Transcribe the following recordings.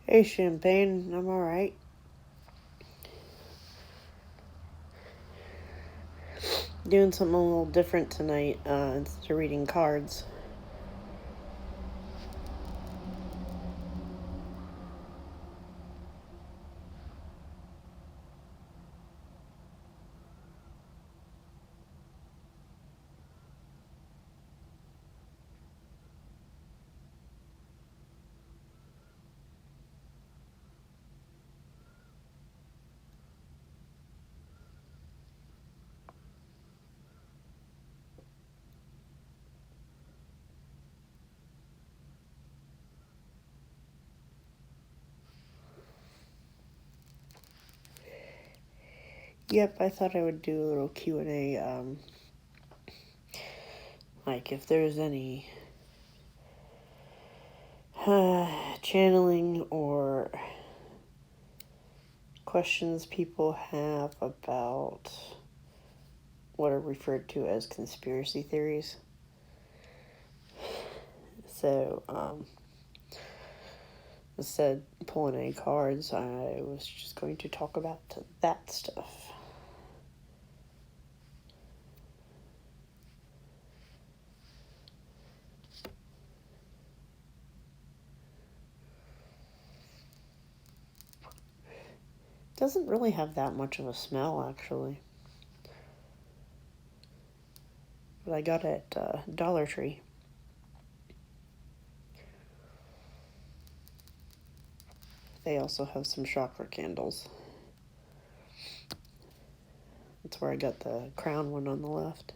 Hey, Champagne, I'm alright. Doing something a little different tonight instead of reading cards. Yep, I thought I would do a little Q&A, like if there's any channeling or questions people have about what are referred to as conspiracy theories. So, instead of pulling any cards, I was just going to talk about that stuff. Doesn't really have that much of a smell, actually. But I got it at Dollar Tree. They also have some chakra candles. That's where I got the crown one on the left.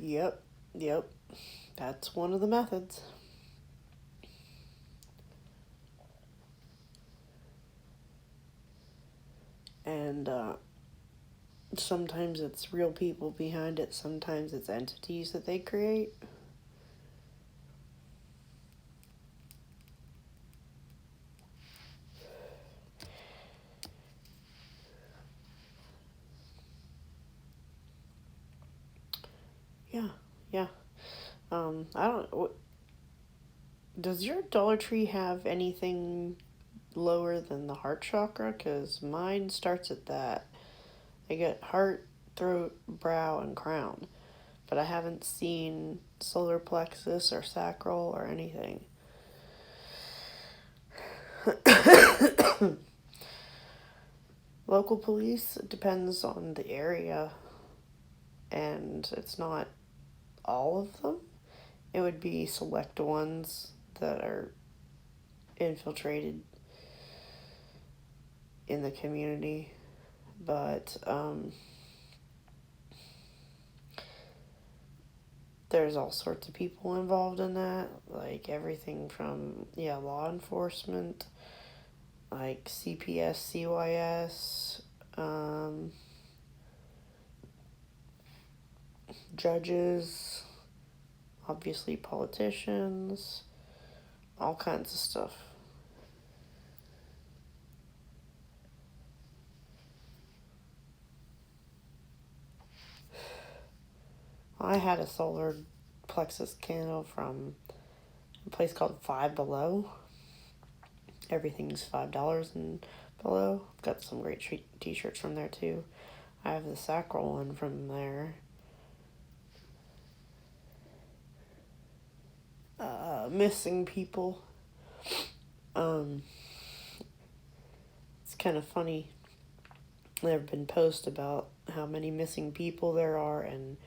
Yep, yep. That's one of the methods. And sometimes it's real people behind it, sometimes it's entities that they create. Yeah, yeah. I don't. Does your Dollar Tree have anything lower than the heart chakra? Because mine starts at that. I get heart, throat, brow, and crown. But I haven't seen solar plexus or sacral or anything. Local police depends on the area, and it's not all of them. It would be select ones that are infiltrated in the community, but there's all sorts of people involved in that, like everything from law enforcement, like CPS, CYS, judges, obviously politicians, all kinds of stuff. I had a solar plexus candle from a place called Five Below. Everything's $5 and below. I've got some great t-shirts from there too. I have the sacral one from there. Missing people. It's kind of funny. There have been posts about how many missing people there are, and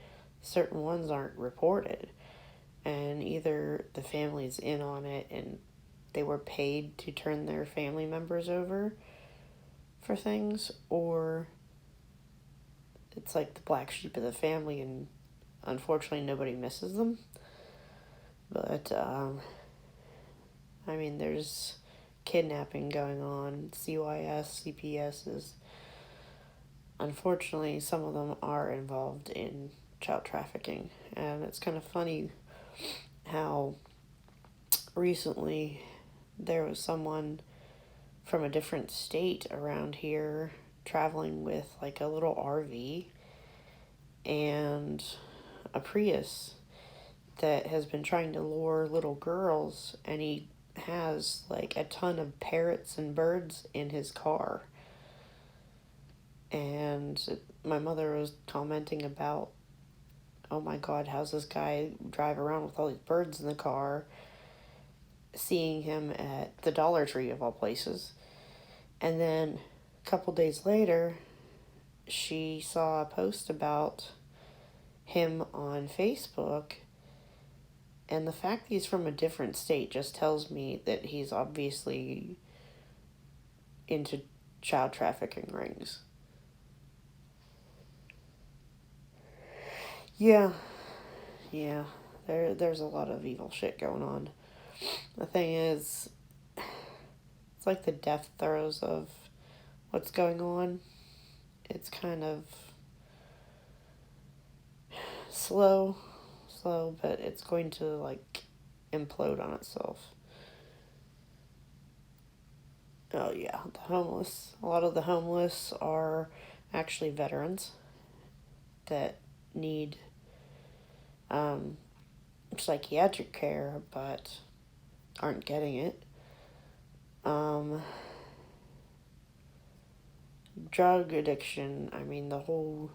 certain ones aren't reported. And either the family's in on it and they were paid to turn their family members over for things, or it's like the black sheep of the family and unfortunately nobody misses them. But I mean, there's kidnapping going on. CYS, CPS is, unfortunately, some of them are involved in child trafficking. And it's kind of funny how recently there was someone from a different state around here, traveling with like a little RV and a Prius that has been trying to lure little girls, and he has like a ton of parrots and birds in his car. And my mother was commenting about, oh my god, how's this guy drive around with all these birds in the car? Seeing him at the Dollar Tree of all places. And then a couple days later, she saw a post about him on Facebook. And the fact that he's from a different state just tells me that he's obviously into child trafficking rings. Yeah, there's a lot of evil shit going on. The thing is, it's like the death throes of what's going on. It's kind of slow, but it's going to like implode on itself. Oh yeah, the homeless. A lot of the homeless are actually veterans that need psychiatric care but aren't getting it. Drug addiction, I mean, the whole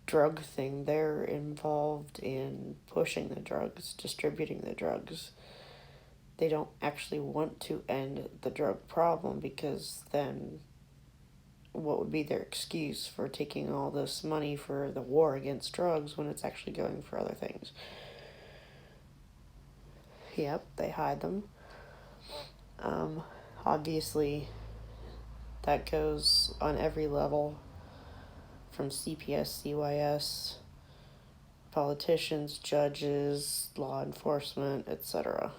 drug thing, they're involved in pushing the drugs, distributing the drugs. They don't actually want to end the drug problem, because then what would be their excuse for taking all this money for the war against drugs when it's actually going for other things? Yep, they hide them. Obviously, that goes on every level, from CPS, CYS, politicians, judges, law enforcement, etc.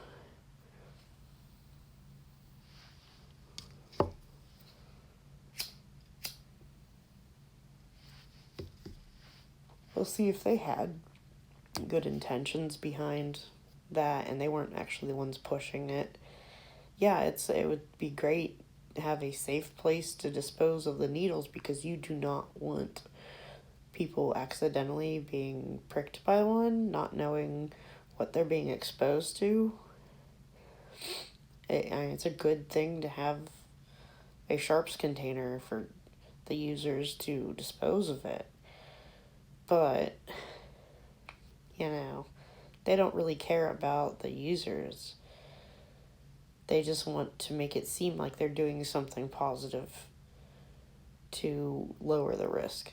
We'll see if they had good intentions behind that and they weren't actually the ones pushing it. Yeah, it would be great to have a safe place to dispose of the needles, because you do not want people accidentally being pricked by one, not knowing what they're being exposed to. It's a good thing to have a sharps container for the users to dispose of it. But, they don't really care about the users. They just want to make it seem like they're doing something positive to lower the risk.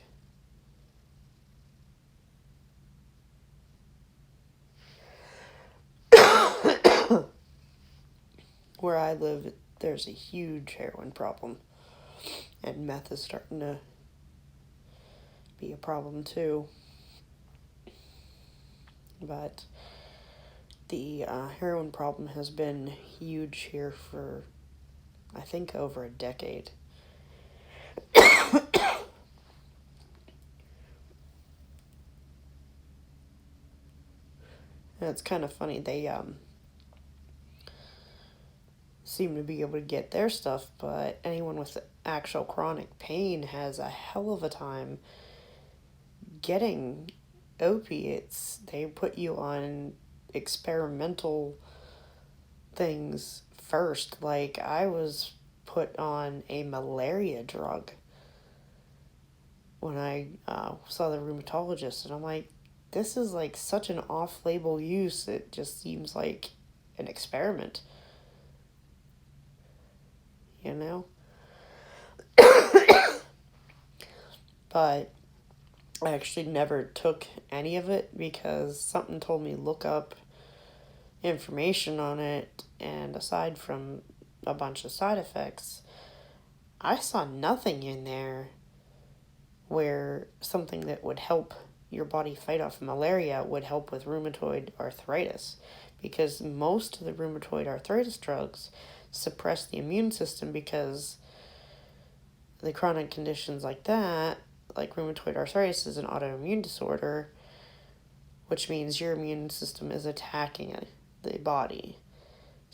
Where I live, there's a huge heroin problem. And meth is starting to be a problem too. But the heroin problem has been huge here for, I think, over a decade. And it's kind of funny, they seem to be able to get their stuff, but anyone with actual chronic pain has a hell of a time getting opiates. They put you on experimental things first. Like, I was put on a malaria drug when I saw the rheumatologist, and I'm like, this is like such an off-label use. It just seems like an experiment, But I actually never took any of it because something told me look up information on it, and aside from a bunch of side effects, I saw nothing in there where something that would help your body fight off malaria would help with rheumatoid arthritis, because most of the rheumatoid arthritis drugs suppress the immune system, because the chronic conditions like that, like rheumatoid arthritis, is an autoimmune disorder, which means your immune system is attacking the body.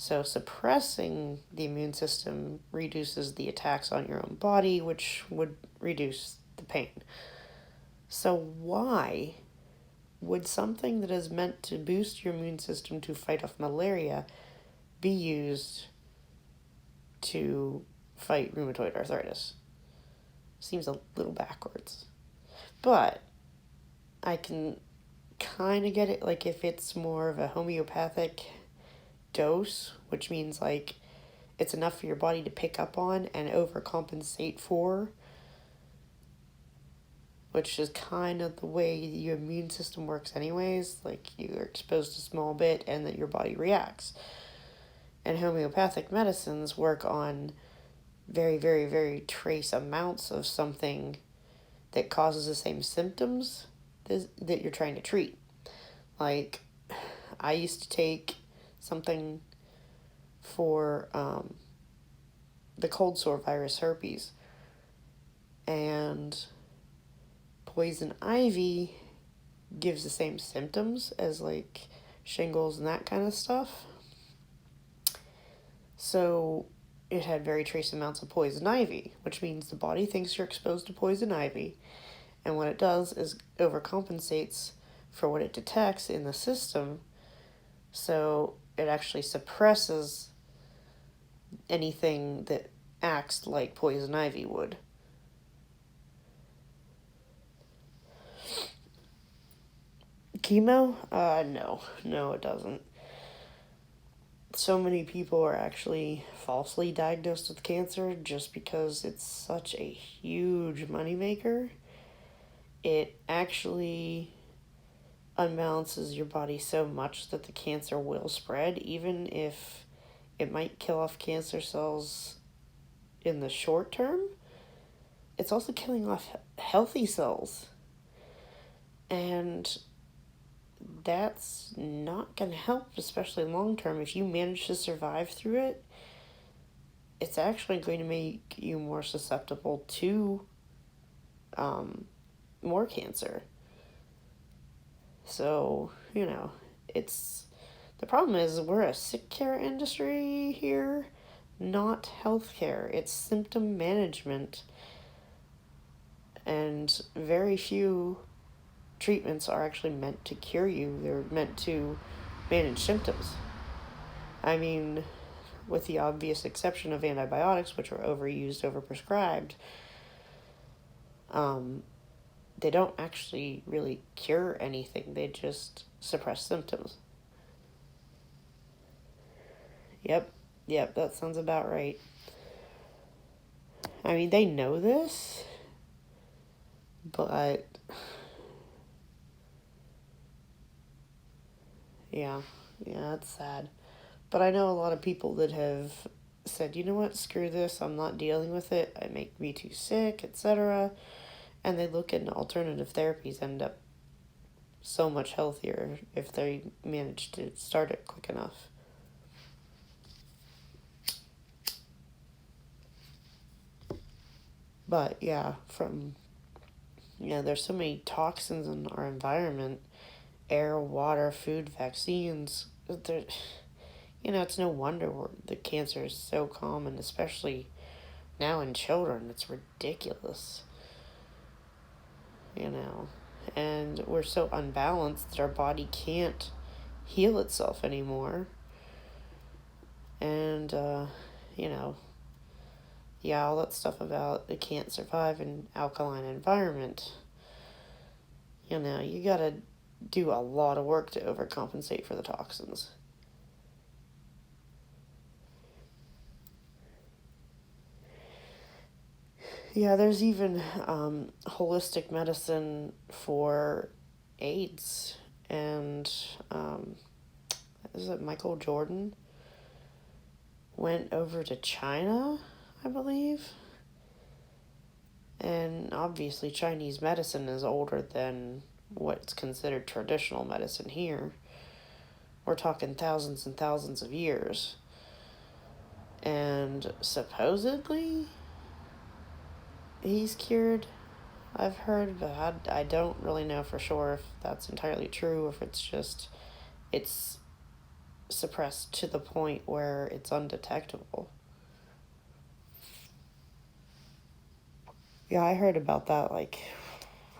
So suppressing the immune system reduces the attacks on your own body, which would reduce the pain. So why would something that is meant to boost your immune system to fight off malaria be used to fight rheumatoid arthritis? Seems a little backwards. But I can kind of get it, like if it's more of a homeopathic dose, which means like it's enough for your body to pick up on and overcompensate for, which is kind of the way your immune system works anyways. Like you're exposed to a small bit and that your body reacts. And homeopathic medicines work on very, very, very trace amounts of something that causes the same symptoms that you're trying to treat. Like, I used to take something for the cold sore virus herpes, and poison ivy gives the same symptoms as like shingles and that kind of stuff. So it had very trace amounts of poison ivy, which means the body thinks you're exposed to poison ivy, and what it does is overcompensates for what it detects in the system, so it actually suppresses anything that acts like poison ivy would. Chemo? No, it doesn't. So many people are actually falsely diagnosed with cancer just because it's such a huge moneymaker. It actually unbalances your body so much that the cancer will spread, even if it might kill off cancer cells in the short term. It's also killing off healthy cells. And that's not going to help, especially long term. If you manage to survive through it, it's actually going to make you more susceptible to more cancer. So, it's the problem is we're a sick care industry here, not healthcare. It's symptom management, and very few treatments are actually meant to cure you. They're meant to manage symptoms. I mean, with the obvious exception of antibiotics, which are overused, overprescribed, they don't actually really cure anything. They just suppress symptoms. Yep, that sounds about right. I mean, they know this, but yeah, it's sad. But I know a lot of people that have said, you know what, screw this, I'm not dealing with it, it makes me too sick, etc. And they look at alternative therapies, end up so much healthier if they manage to start it quick enough. But yeah, there's so many toxins in our environment, air, water, food, vaccines. It's no wonder the cancer is so common, especially now in children. It's ridiculous. And we're so unbalanced that our body can't heal itself anymore. And, all that stuff about it can't survive in alkaline environment. You gotta do a lot of work to overcompensate for the toxins. Yeah, there's even holistic medicine for AIDS. And is it Michael Jordan went over to China, I believe? And obviously Chinese medicine is older than what's considered traditional medicine here. We're talking thousands and thousands of years. And supposedly he's cured, I've heard, but I don't really know for sure if that's entirely true, or if it's suppressed to the point where it's undetectable. Yeah, I heard about that, like,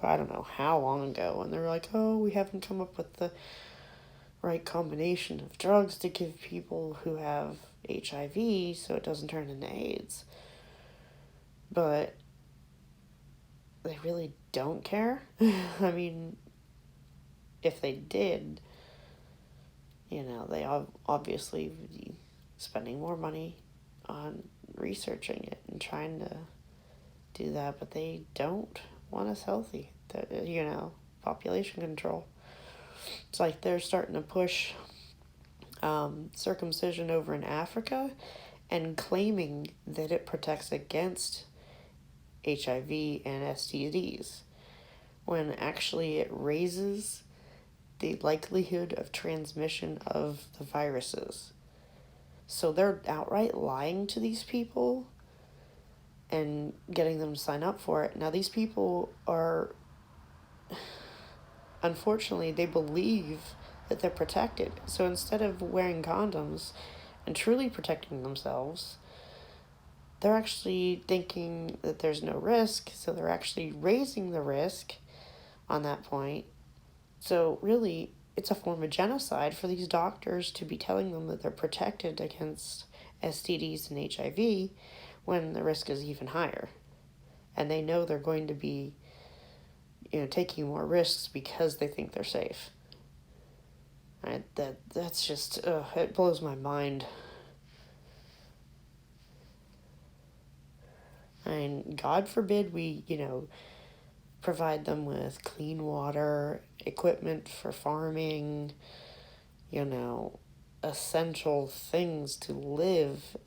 I don't know how long ago, and they're like, oh, we haven't come up with the right combination of drugs to give people who have HIV so it doesn't turn into AIDS. But they really don't care. I mean, if they did, they obviously would be spending more money on researching it and trying to do that, but they don't want us healthy. Population control. It's like they're starting to push circumcision over in Africa and claiming that it protects against HIV and STDs, when actually it raises the likelihood of transmission of the viruses. So they're outright lying to these people and getting them to sign up for it. Now, these people are, unfortunately, they believe that they're protected. So instead of wearing condoms and truly protecting themselves, they're actually thinking that there's no risk, so they're actually raising the risk on that point. So really, it's a form of genocide for these doctors to be telling them that they're protected against STDs and HIV when the risk is even higher. And they know they're going to be, taking more risks because they think they're safe. Right? That's just, it blows my mind. I mean, God forbid we, provide them with clean water, equipment for farming, essential things to live.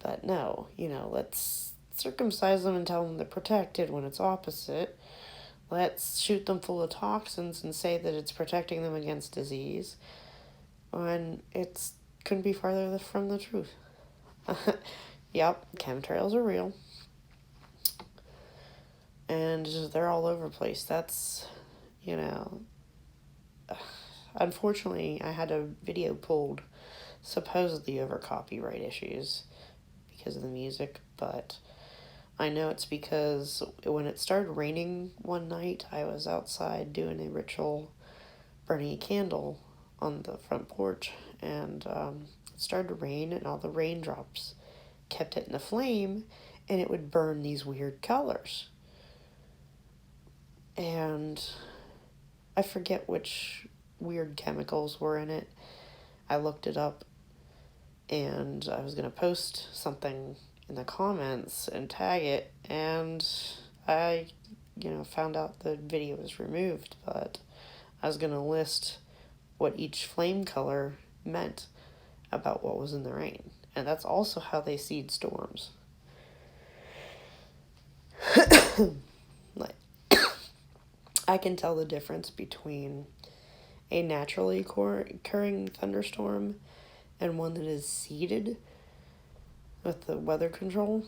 But no, let's circumcise them and tell them they're protected when it's opposite. Let's shoot them full of toxins and say that it's protecting them against disease when it couldn't be farther from the truth. Yep, chemtrails are real. And they're all over the place. That's, unfortunately, I had a video pulled supposedly over copyright issues because of the music, but I know it's because when it started raining one night, I was outside doing a ritual, burning a candle on the front porch, and it started to rain, and all the raindrops kept hitting the flame, and it would burn these weird colors. And I forget which weird chemicals were in it. I looked it up, and I was going to post something in the comments and tag it, and I, found out the video was removed, but I was going to list what each flame color meant about what was in the rain. And that's also how they seed storms. Like, I can tell the difference between a naturally occurring thunderstorm and one that is seeded with the weather control,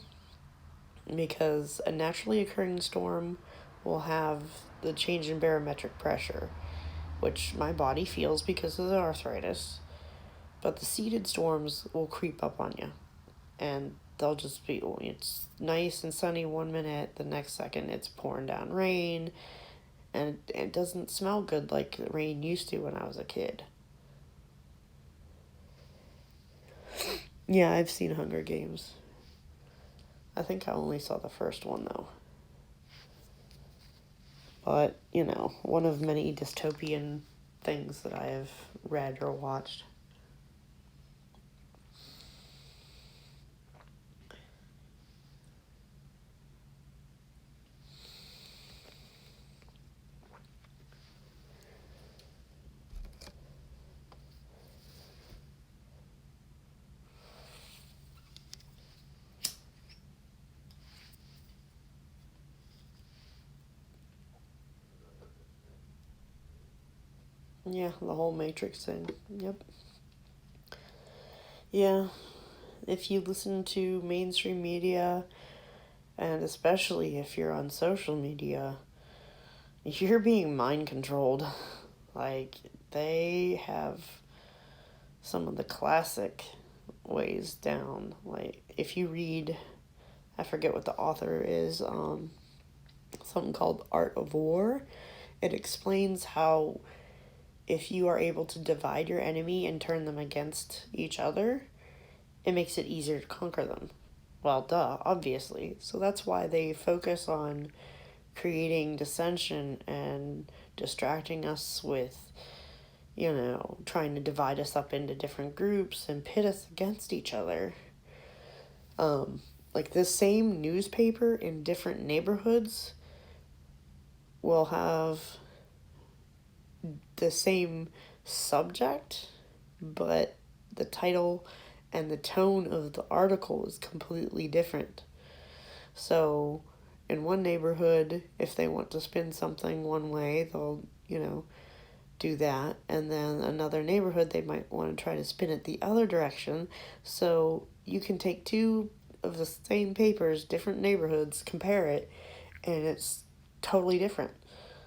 because a naturally occurring storm will have the change in barometric pressure, which my body feels because of the arthritis, but the seeded storms will creep up on you, and they'll just be, it's nice and sunny one minute, the next second it's pouring down rain, and it doesn't smell good like the rain used to when I was a kid. Yeah, I've seen Hunger Games. I think I only saw the first one, though. But, one of many dystopian things that I have read or watched. Yeah, the whole Matrix thing. Yep. Yeah, if you listen to mainstream media, and especially if you're on social media, you're being mind controlled. Like, they have some of the classic ways down. Like, if you read, I forget what the author is, something called Art of War, it explains how if you are able to divide your enemy and turn them against each other, it makes it easier to conquer them. Well, duh, obviously. So that's why they focus on creating dissension and distracting us with, trying to divide us up into different groups and pit us against each other. Like, the same newspaper in different neighborhoods will have the same subject, but the title and the tone of the article is completely different. So, in one neighborhood, if they want to spin something one way, they'll, do that. And then another neighborhood, they might want to try to spin it the other direction. So, you can take two of the same papers, different neighborhoods, compare it, and it's totally different.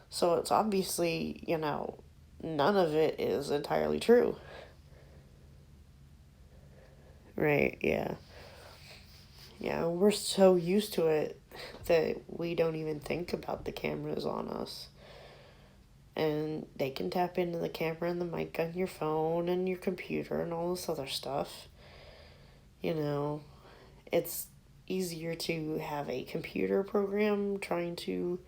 So, it's obviously, none of it is entirely true. Right, yeah. Yeah, we're so used to it that we don't even think about the cameras on us. And they can tap into the camera and the mic on your phone and your computer and all this other stuff. It's easier to have a computer program trying to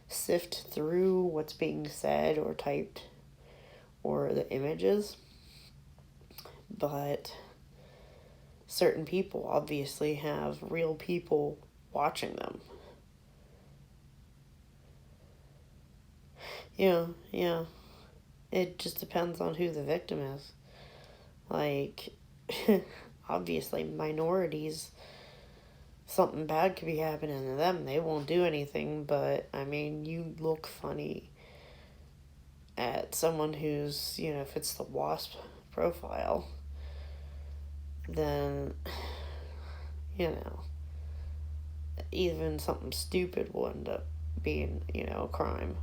sift through what's being said or typed or the images. But certain people obviously have real people watching them. Yeah. It just depends on who the victim is. Like, obviously, minorities, something bad could be happening to them. They won't do anything, but, you look funny at someone who's, if it's the WASP profile, then, even something stupid will end up being, a crime.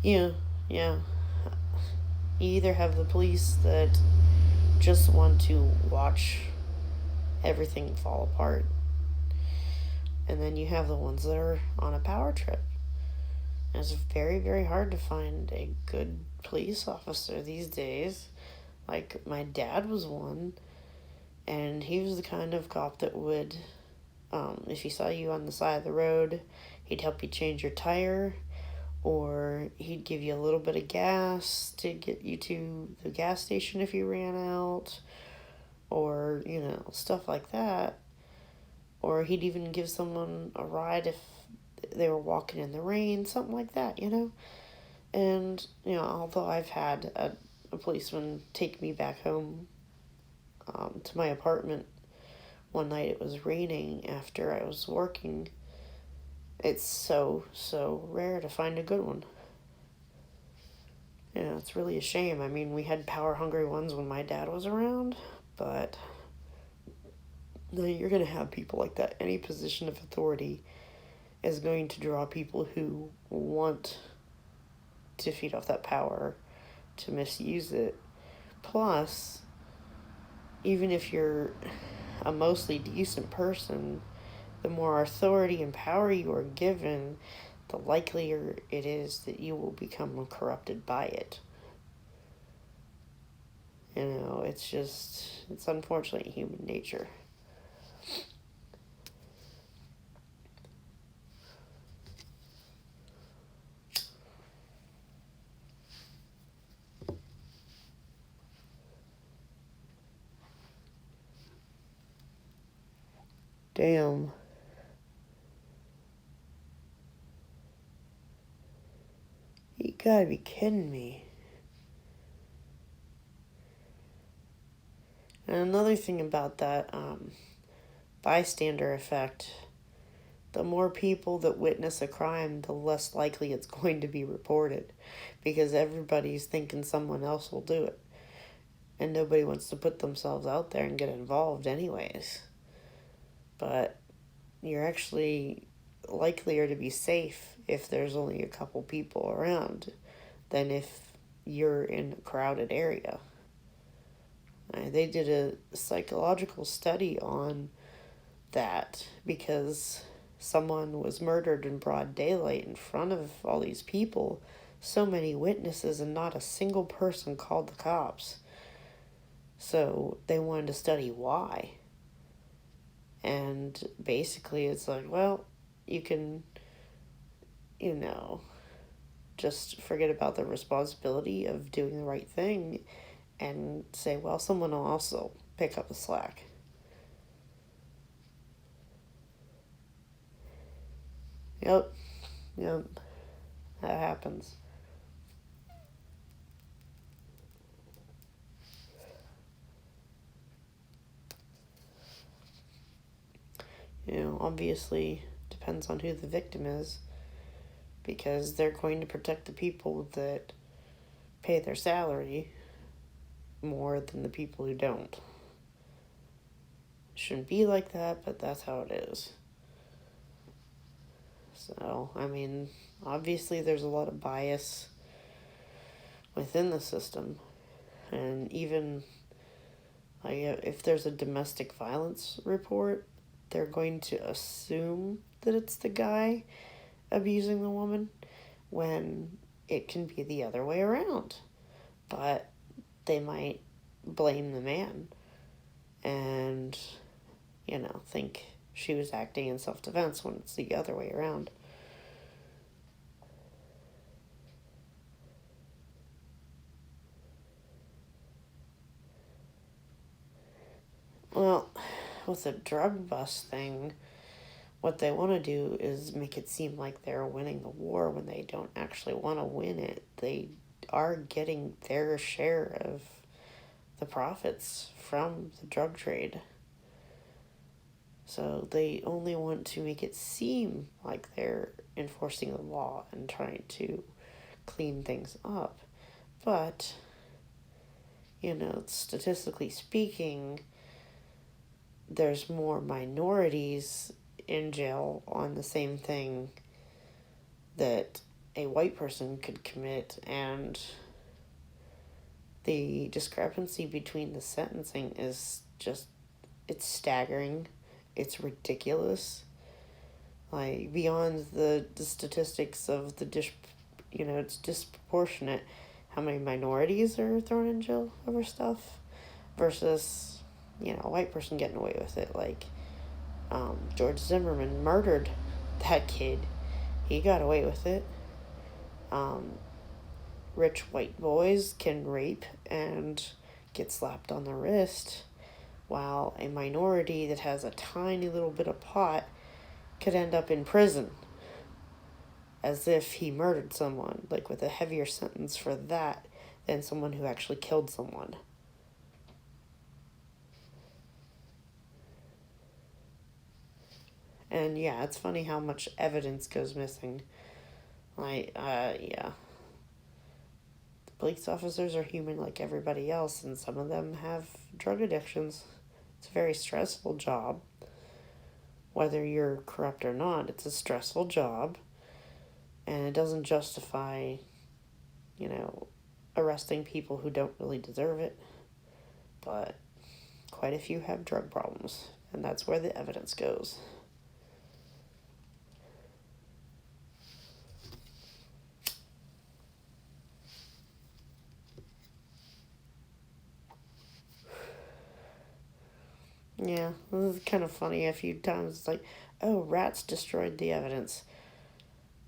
Yeah. You either have the police that just want to watch everything fall apart, and then you have the ones that are on a power trip. And it's very, very hard to find a good police officer these days. Like, my dad was one, and he was the kind of cop that would, if he saw you on the side of the road, he'd help you change your tire, or he'd give you a little bit of gas to get you to the gas station if you ran out, or, stuff like that. Or he'd even give someone a ride if they were walking in the rain, something like that, And, although I've had a policeman take me back home to my apartment one night, it was raining after I was working. It's so, so rare to find a good one. It's really a shame. We had power-hungry ones when my dad was around, but no, you're going to have people like that. Any position of authority is going to draw people who want to feed off that power, to misuse it. Plus, even if you're a mostly decent person, the more authority and power you are given, the likelier it is that you will become corrupted by it. It's unfortunately human nature. Damn. You gotta be kidding me. And another thing about that bystander effect, the more people that witness a crime, the less likely it's going to be reported, because everybody's thinking someone else will do it. And nobody wants to put themselves out there and get involved anyways. But you're actually likelier to be safe if there's only a couple people around than if you're in a crowded area. They did a psychological study on that because someone was murdered in broad daylight in front of all these people, so many witnesses, and not a single person called the cops. So they wanted to study why. And basically, it's like, well, you can, you know, just forget about the responsibility of doing the right thing and say, well, someone will also pick up the slack. Yep, yep, that happens. Obviously depends on who the victim is, because they're going to protect the people that pay their salary more than the people who don't. Shouldn't be like that, but that's how it is. So, I mean, obviously there's a lot of bias within the system. And even if there's a domestic violence report, they're going to assume that it's the guy abusing the woman when it can be the other way around. But they might blame the man and, think she was acting in self-defense when it's the other way around. Well, with the drug bust thing, what they want to do is make it seem like they're winning the war when they don't actually want to win it. They are getting their share of the profits from the drug trade. So they only want to make it seem like they're enforcing the law and trying to clean things up. But, statistically speaking, there's more minorities in jail on the same thing that a white person could commit, and the discrepancy between the sentencing is just, it's staggering. It's ridiculous. Like, beyond the statistics of it's disproportionate how many minorities are thrown in jail over stuff versus, a white person getting away with it. Like, George Zimmerman murdered that kid. He got away with it. Rich white boys can rape and get slapped on the wrist, while a minority that has a tiny little bit of pot could end up in prison as if he murdered someone, like with a heavier sentence for that than someone who actually killed someone. And yeah, it's funny how much evidence goes missing. Yeah. The police officers are human like everybody else, and some of them have drug addictions. It's a very stressful job. Whether you're corrupt or not, it's a stressful job. And it doesn't justify, arresting people who don't really deserve it. But quite a few have drug problems, and that's where the evidence goes. Yeah, this is kind of funny. A few times it's like, oh, rats destroyed the evidence.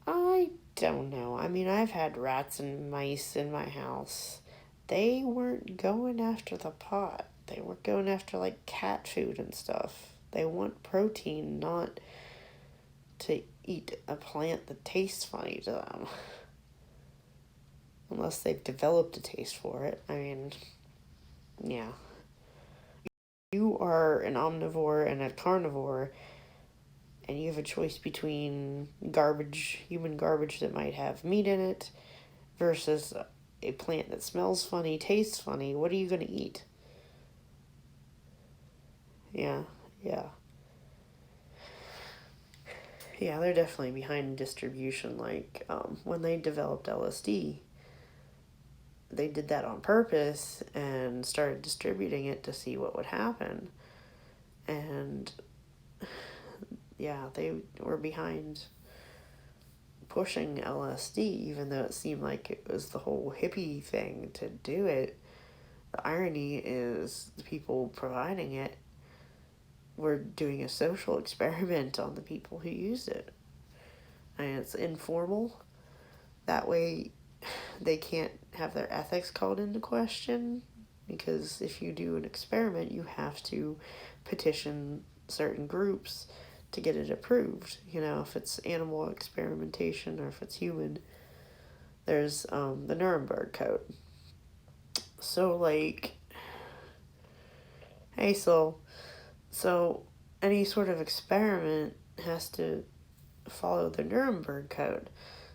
I don't know. I mean, I've had rats and mice in my house. They weren't going after the pot. They were going after, like, cat food and stuff. They want protein, not to eat a plant that tastes funny to them. Unless they've developed a taste for it. I mean, yeah. You are an omnivore and a carnivore, and you have a choice between human garbage that might have meat in it, versus a plant that smells funny, tastes funny. What are you going to eat? Yeah, yeah. Yeah, they're definitely behind distribution. Like, when they developed LSD, they did that on purpose and started distributing it to see what would happen. And yeah, they were behind pushing LSD, even though it seemed like it was the whole hippie thing to do it. The irony is the people providing it were doing a social experiment on the people who used it. And it's informal. That way, they can't have their ethics called into question, because if you do an experiment, you have to petition certain groups to get it approved. If it's animal experimentation or if it's human, there's the Nuremberg Code. So, like, hey, so any sort of experiment has to follow the Nuremberg Code.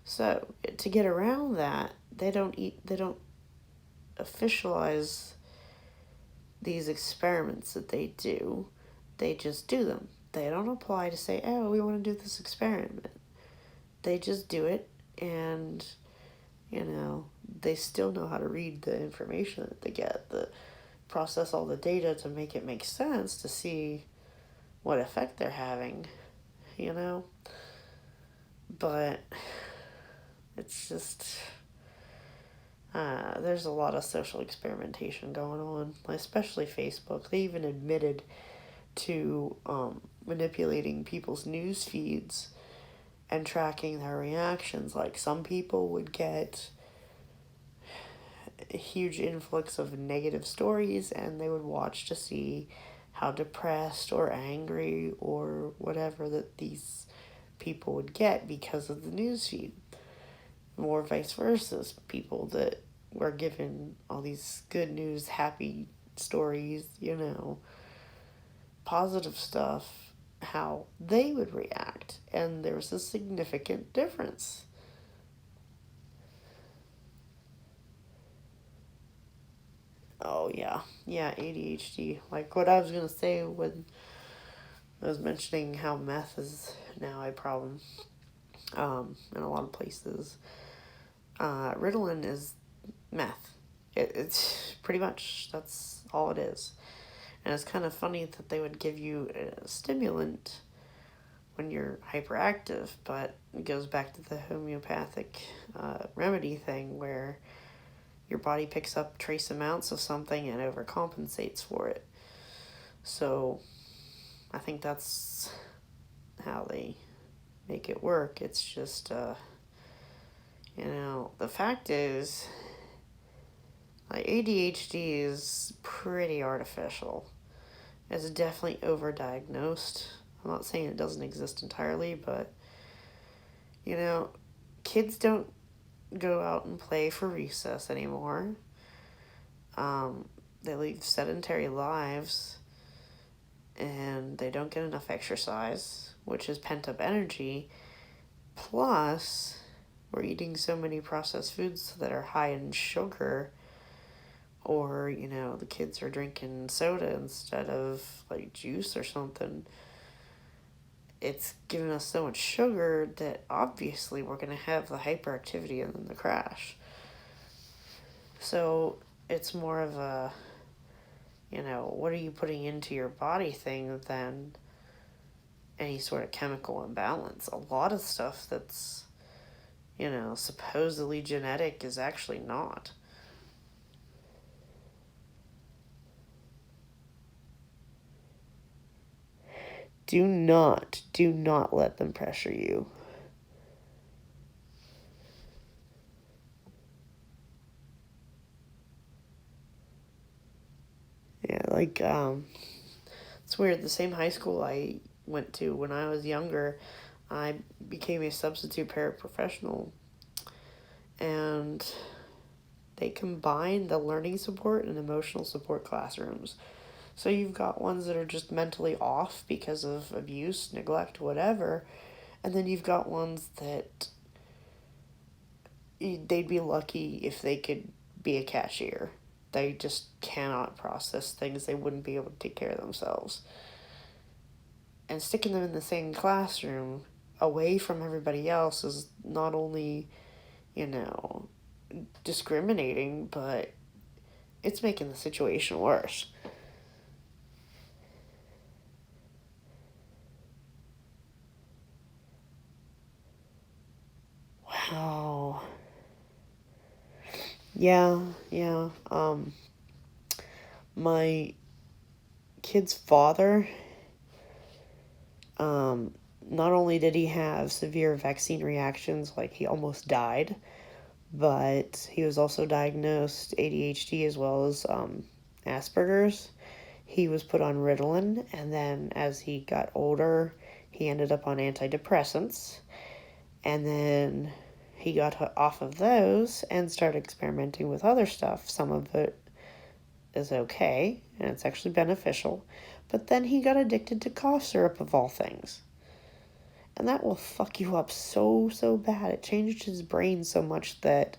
So to get around that, they don't officialize these experiments that they do. They just do them. They don't apply to say, oh, we want to do this experiment. They just do it, and they still know how to read the information that they get, process all the data to make it make sense, to see what effect they're having, But it's just, there's a lot of social experimentation going on, especially Facebook. They even admitted to manipulating people's news feeds and tracking their reactions. Like, some people would get a huge influx of negative stories, and they would watch to see how depressed or angry or whatever that these people would get because of the newsfeed. Or vice versa, people that were given all these good news, happy stories, positive stuff, how they would react. And there was a significant difference. Oh, yeah. Yeah, ADHD. Like what I was going to say when I was mentioning how meth is now a problem in a lot of places. Ritalin is meth. It's pretty much, that's all it is. And it's kind of funny that they would give you a stimulant when you're hyperactive, but it goes back to the homeopathic remedy thing, where your body picks up trace amounts of something and overcompensates for it. So I think that's how they make it work. It's just, the fact is, like, ADHD is pretty artificial. It's definitely overdiagnosed. I'm not saying it doesn't exist entirely, but, kids don't go out and play for recess anymore. They lead sedentary lives, and they don't get enough exercise, which is pent-up energy. Plus, we're eating so many processed foods that are high in sugar, or, the kids are drinking soda instead of, like, juice or something. It's giving us so much sugar that obviously we're going to have the hyperactivity and then the crash. So it's more of a, what are you putting into your body thing than any sort of chemical imbalance. A lot of stuff that's, supposedly genetic is actually not. Do not let them pressure you. Yeah, like, it's weird. The same high school I went to when I was younger, I became a substitute paraprofessional, and they combine the learning support and emotional support classrooms. So you've got ones that are just mentally off because of abuse, neglect, whatever, and then you've got ones that they'd be lucky if they could be a cashier. They just cannot process things. They wouldn't be able to take care of themselves. And sticking them in the same classroom away from everybody else is not only, discriminating, but it's making the situation worse. Wow. Yeah, yeah. My kid's father, um, not only did he have severe vaccine reactions, like he almost died, but he was also diagnosed ADHD as well as Asperger's. He was put on Ritalin, and then as he got older, he ended up on antidepressants, and then he got off of those and started experimenting with other stuff. Some of it is okay, and it's actually beneficial, but then he got addicted to cough syrup of all things. And that will fuck you up so, so bad. It changed his brain so much that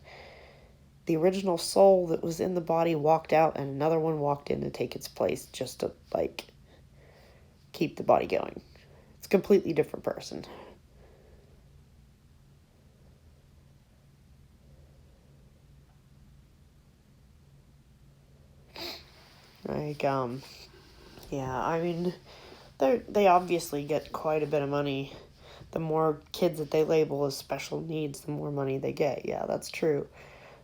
the original soul that was in the body walked out and another one walked in to take its place just to, like, keep the body going. It's a completely different person. Like, yeah, I mean, they obviously get quite a bit of money. The more kids that they label as special needs, the more money they get. Yeah, that's true.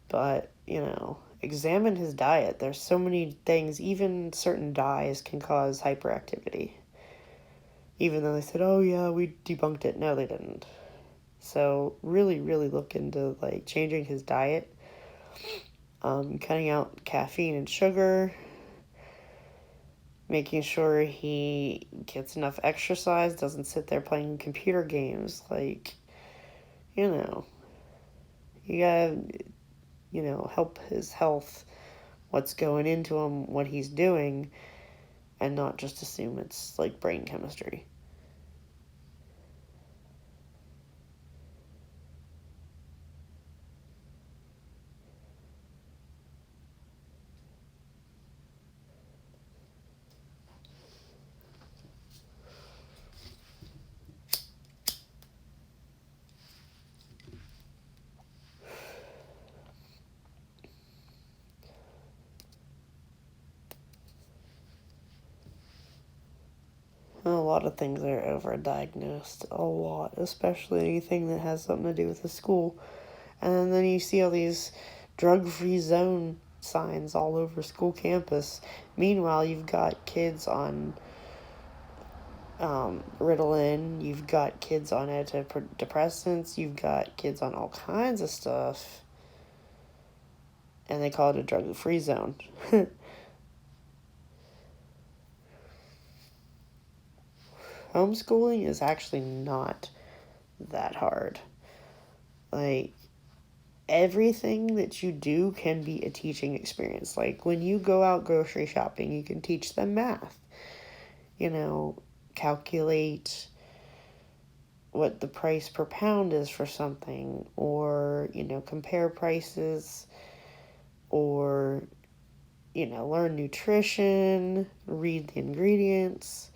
But, examine his diet. There's so many things, even certain dyes can cause hyperactivity. Even though they said, oh yeah, we debunked it. No, they didn't. So really, really look into like changing his diet, cutting out caffeine and sugar, making sure he gets enough exercise, doesn't sit there playing computer games. Like, you know, you gotta, help his health, what's going into him, what he's doing, and not just assume it's like brain chemistry. A lot of things are overdiagnosed. A lot. Especially anything that has something to do with the school. And then you see all these drug-free zone signs all over school campus. Meanwhile, you've got kids on Ritalin, you've got kids on antidepressants, you've got kids on all kinds of stuff, and they call it a drug-free zone. Homeschooling is actually not that hard. Like, everything that you do can be a teaching experience. Like, when you go out grocery shopping, you can teach them math. Calculate what the price per pound is for something, or, compare prices, or, learn nutrition, read the ingredients.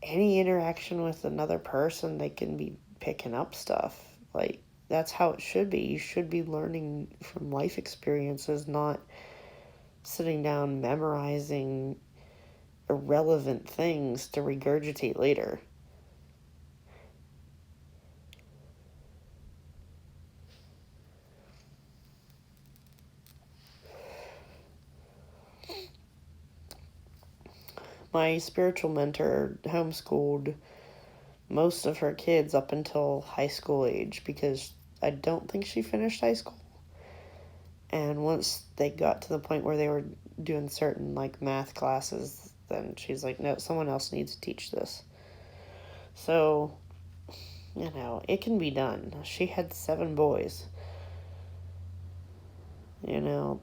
Any interaction with another person, they can be picking up stuff. Like, that's how it should be. You should be learning from life experiences, not sitting down memorizing irrelevant things to regurgitate later. My spiritual mentor homeschooled most of her kids up until high school age because I don't think she finished high school. And once they got to the point where they were doing certain like math classes, then she's like, no, someone else needs to teach this. So, it can be done. She had 7 boys.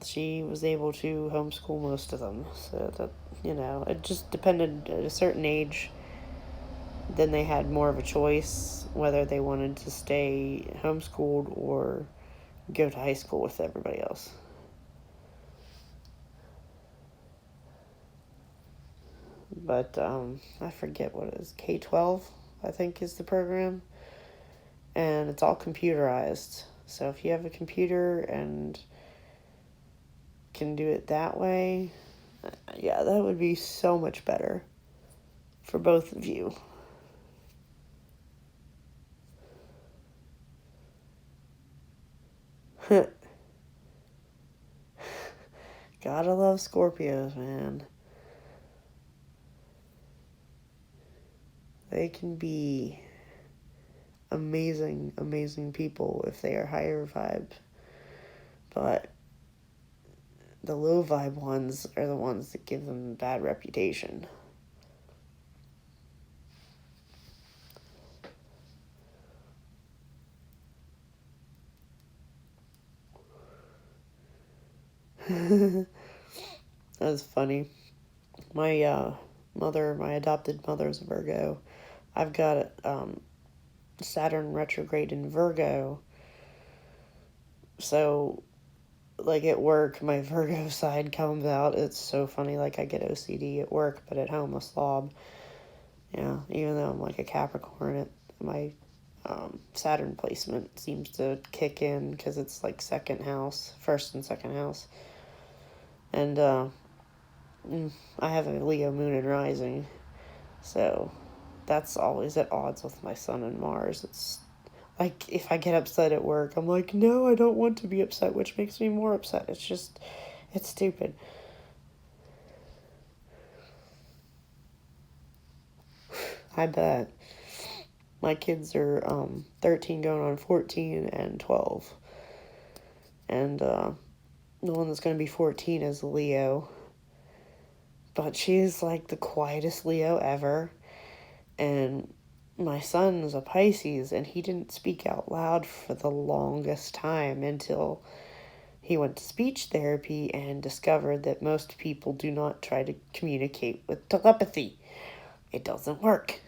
She was able to homeschool most of them. So that, it just depended at a certain age. Then they had more of a choice whether they wanted to stay homeschooled or go to high school with everybody else. But I forget what it is. K-12, I think, is the program. And it's all computerized. So if you have a computer and can do it that way, yeah, that would be so much better for both of you. Gotta love Scorpios, man. They can be amazing, amazing people if they are higher vibe. But the low vibe ones are the ones that give them a bad reputation. That's funny. My my adopted mother's a Virgo. I've got Saturn retrograde in Virgo. So, like at work, my Virgo side comes out. It's so funny. Like I get OCD at work, but at home a slob. Yeah, even though I'm like a Capricorn, my Saturn placement seems to kick in because it's like first and second house. And I have a Leo moon and rising, so that's always at odds with my sun and Mars. It's like if I get upset at work, I'm like, no, I don't want to be upset, which makes me more upset. It's stupid. I bet. My kids are 13 going on 14 and 12. And the one that's going to be 14 is Leo. But she's like the quietest Leo ever. And my son is a Pisces, and he didn't speak out loud for the longest time until he went to speech therapy and discovered that most people do not try to communicate with telepathy. It doesn't work.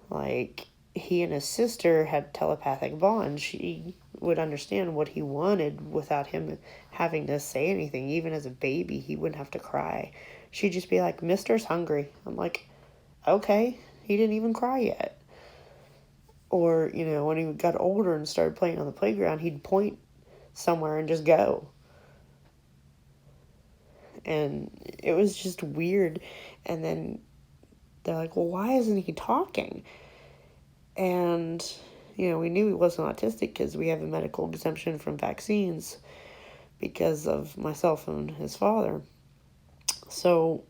Like, he and his sister had telepathic bond. She would understand what he wanted without him having to say anything. Even as a baby, he wouldn't have to cry. She'd just be like, Mister's hungry. I'm like, okay, he didn't even cry yet. Or, when he got older and started playing on the playground, he'd point somewhere and just go. And it was just weird. And then they're like, well, why isn't he talking? And, we knew he wasn't autistic because we have a medical exemption from vaccines because of myself and his father. So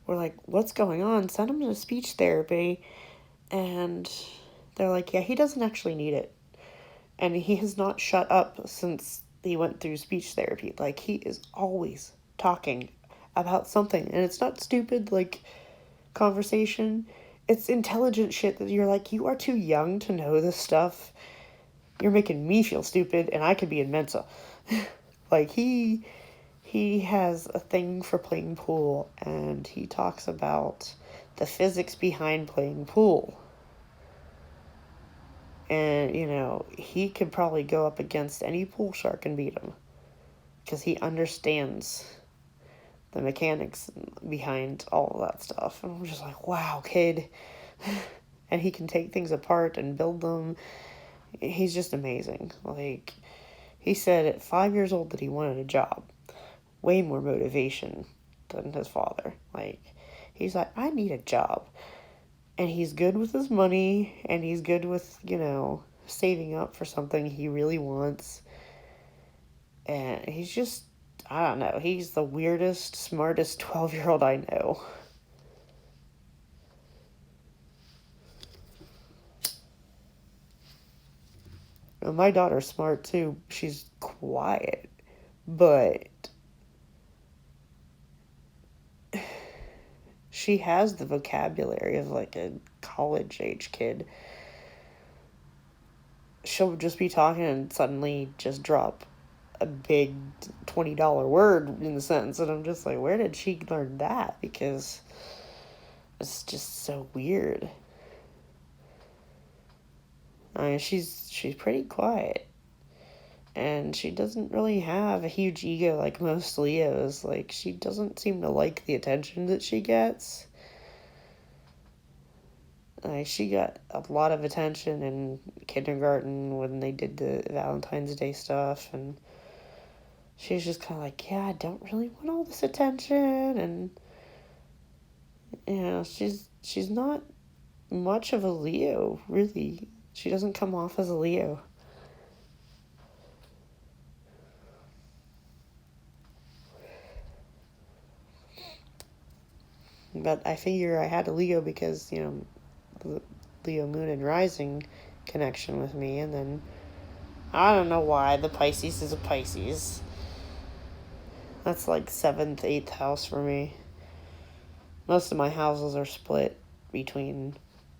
we're like, what's going on? Send him to speech therapy. And they're like, yeah, he doesn't actually need it. And he has not shut up since he went through speech therapy. Like, he is always talking about something. And it's not stupid, like, conversation. It's intelligent shit that you're like, you are too young to know this stuff. You're making me feel stupid, and I could be in Mensa. Like, he has a thing for playing pool, and he talks about the physics behind playing pool. And, he could probably go up against any pool shark and beat him. Because he understands the mechanics behind all of that stuff. And I'm just like, wow, kid. And he can take things apart and build them. He's just amazing. Like, he said at 5 years old that he wanted a job. Way more motivation than his father. Like, he's like, I need a job. And he's good with his money, and he's good with, saving up for something he really wants. And he's just, I don't know, he's the weirdest, smartest 12-year-old I know. And my daughter's smart too. She's quiet, but she has the vocabulary of like a college-age kid. She'll just be talking and suddenly just drop a big $20 word in the sentence, and I'm just like, where did she learn that? Because it's just so weird. I mean, she's pretty quiet, and she doesn't really have a huge ego like most Leos. Like, she doesn't seem to like the attention that she gets. Like, she got a lot of attention in kindergarten when they did the Valentine's Day stuff, and she was just kind of like, yeah, I don't really want all this attention, and she's not much of a Leo, really. She doesn't come off as a Leo. But I figure I had a Leo because, the Leo moon and rising connection with me, and then I don't know why the Pisces is a Pisces. That's like 7th, 8th house for me. Most of my houses are split between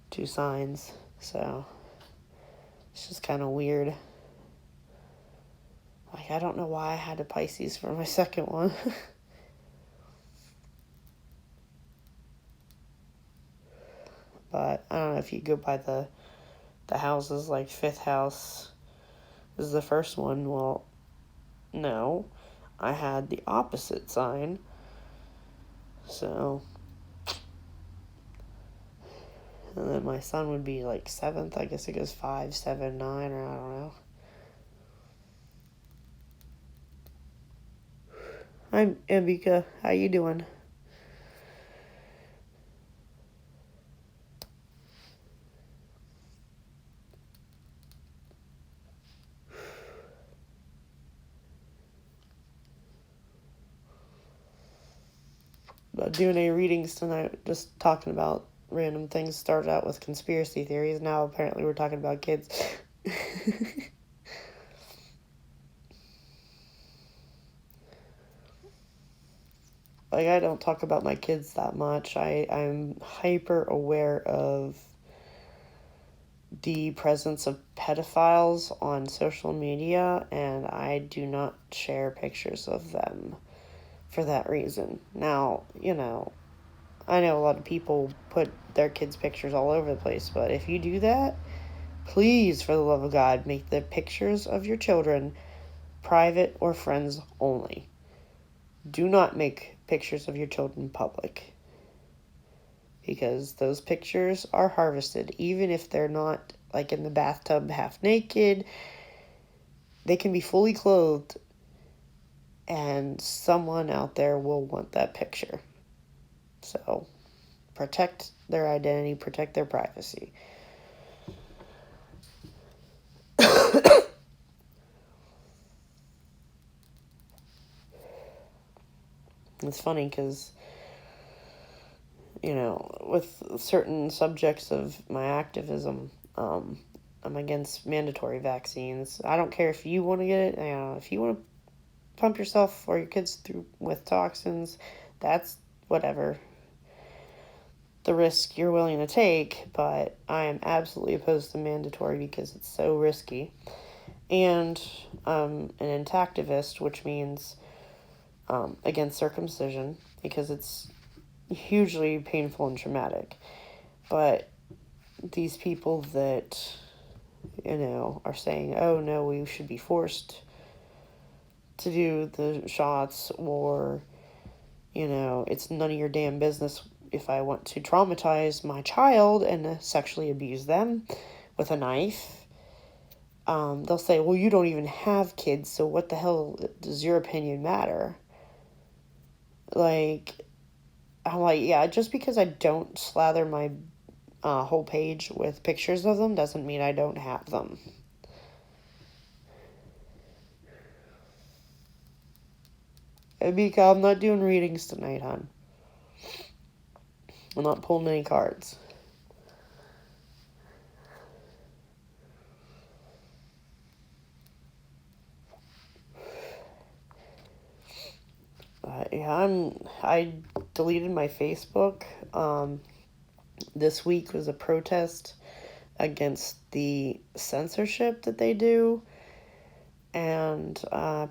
two signs, so it's just kind of weird. Like, I don't know why I had a Pisces for my second one. But I don't know if you go by the houses, like 5th house is the first one. Well, no, I had the opposite sign. So, and then my son would be like 7th. I guess it goes 5, 7, 9, or I don't know. I'm Ambika. How you doing? Doing any readings tonight, just talking about random things. Started out with conspiracy theories. Now apparently we're talking about kids. Like, I don't talk about my kids that much. I'm hyper aware of the presence of pedophiles on social media, and I do not share pictures of them for that reason. Now, I know a lot of people put their kids' pictures all over the place, but if you do that, please, for the love of God, make the pictures of your children private or friends only. Do not make pictures of your children public, because those pictures are harvested. Even if they're not like in the bathtub half naked, they can be fully clothed, and someone out there will want that picture. So protect their identity, protect their privacy. It's funny because, with certain subjects of my activism, I'm against mandatory vaccines. I don't care if you want to get it. If you want to pump yourself or your kids through with toxins, that's whatever. The risk you're willing to take, but I am absolutely opposed to mandatory because it's so risky. And I'm an intactivist, which means against circumcision, because it's hugely painful and traumatic. But these people that, are saying, oh no, we should be forced to do the shots, or, it's none of your damn business if I want to traumatize my child and sexually abuse them with a knife. They'll say, well, you don't even have kids, so what the hell does your opinion matter? Like, I'm like, yeah, just because I don't slather my whole page with pictures of them doesn't mean I don't have them. Abika, I'm not doing readings tonight, hon. I'm not pulling any cards. Yeah, I deleted my Facebook. This week was a protest against the censorship that they do, and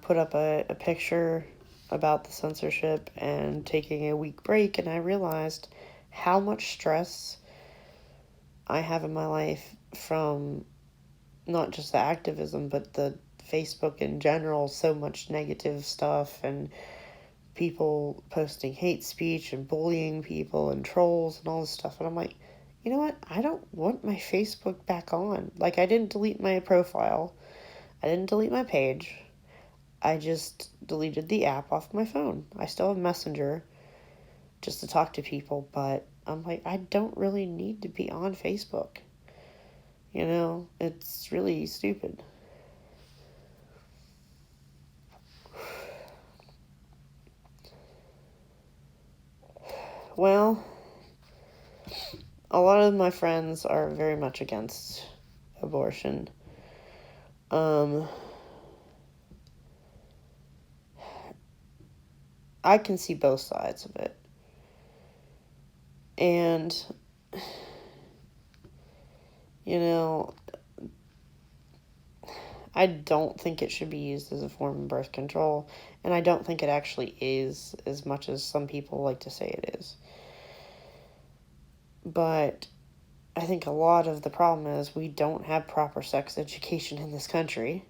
put up a picture about the censorship and taking a week break, and I realized how much stress I have in my life from not just the activism, but the Facebook in general. So much negative stuff, and people posting hate speech and bullying people and trolls and all this stuff. And I'm like, you know what? I don't want my Facebook back on. Like, I didn't delete my profile. I didn't delete my page. I just deleted the app off my phone. I still have Messenger just to talk to people, but I'm like, I don't really need to be on Facebook. You know, it's really stupid. Well, a lot of my friends are very much against abortion. I can see both sides of it. And, you know, I don't think it should be used as a form of birth control, and I don't think it actually is, as much as some people like to say it is. But I think a lot of the problem is we don't have proper sex education in this country.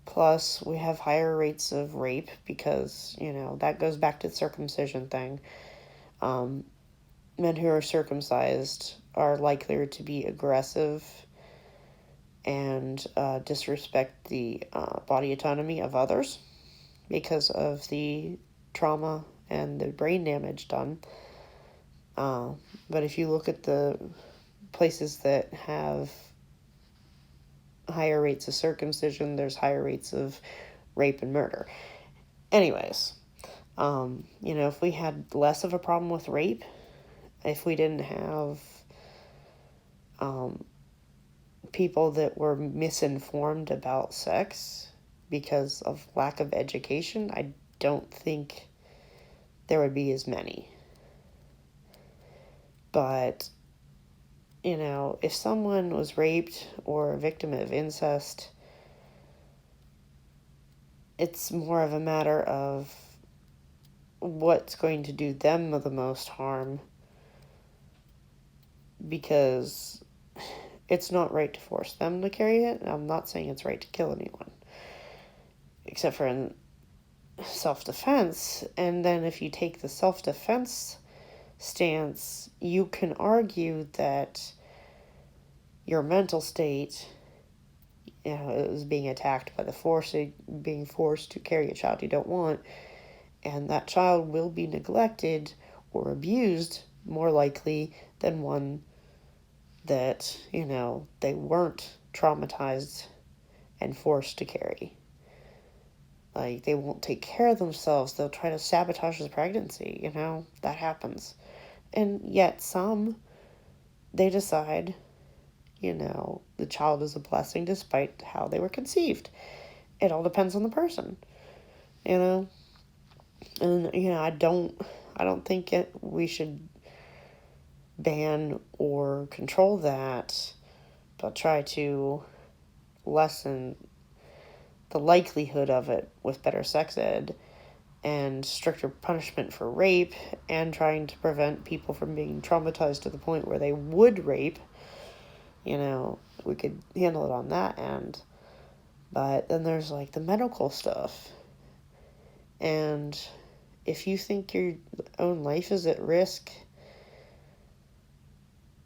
Plus, we have higher rates of rape because, you know, that goes back to the circumcision thing. Men who are circumcised are likelier to be aggressive and disrespect the body autonomy of others because of the trauma and the brain damage done. But if you look at the places that have higher rates of circumcision, there's higher rates of rape and murder. Anyways, you know, if we had less of a problem with rape, if we didn't have people that were misinformed about sex because of lack of education, I don't think there would be as many. But, you know, if someone was raped or a victim of incest, it's more of a matter of what's going to do them the most harm, because it's not right to force them to carry it. I'm not saying it's right to kill anyone, except for in self-defense. And then if you take the self-defense stance, you can argue that your mental state, you know, is being attacked by being forced to carry a child you don't want, and that child will be neglected or abused more likely than one that, you know, they weren't traumatized and forced to carry. Like, they won't take care of themselves. They'll try to sabotage the pregnancy, you know? That happens. And yet some, they decide, you know, the child is a blessing despite how they were conceived. It all depends on the person, you know? And, you know, I don't think we should ban or control that, but try to lessen the likelihood of it with better sex ed and stricter punishment for rape, and trying to prevent people from being traumatized to the point where they would rape. You know, we could handle it on that end. But then there's like the medical stuff. And if you think your own life is at risk,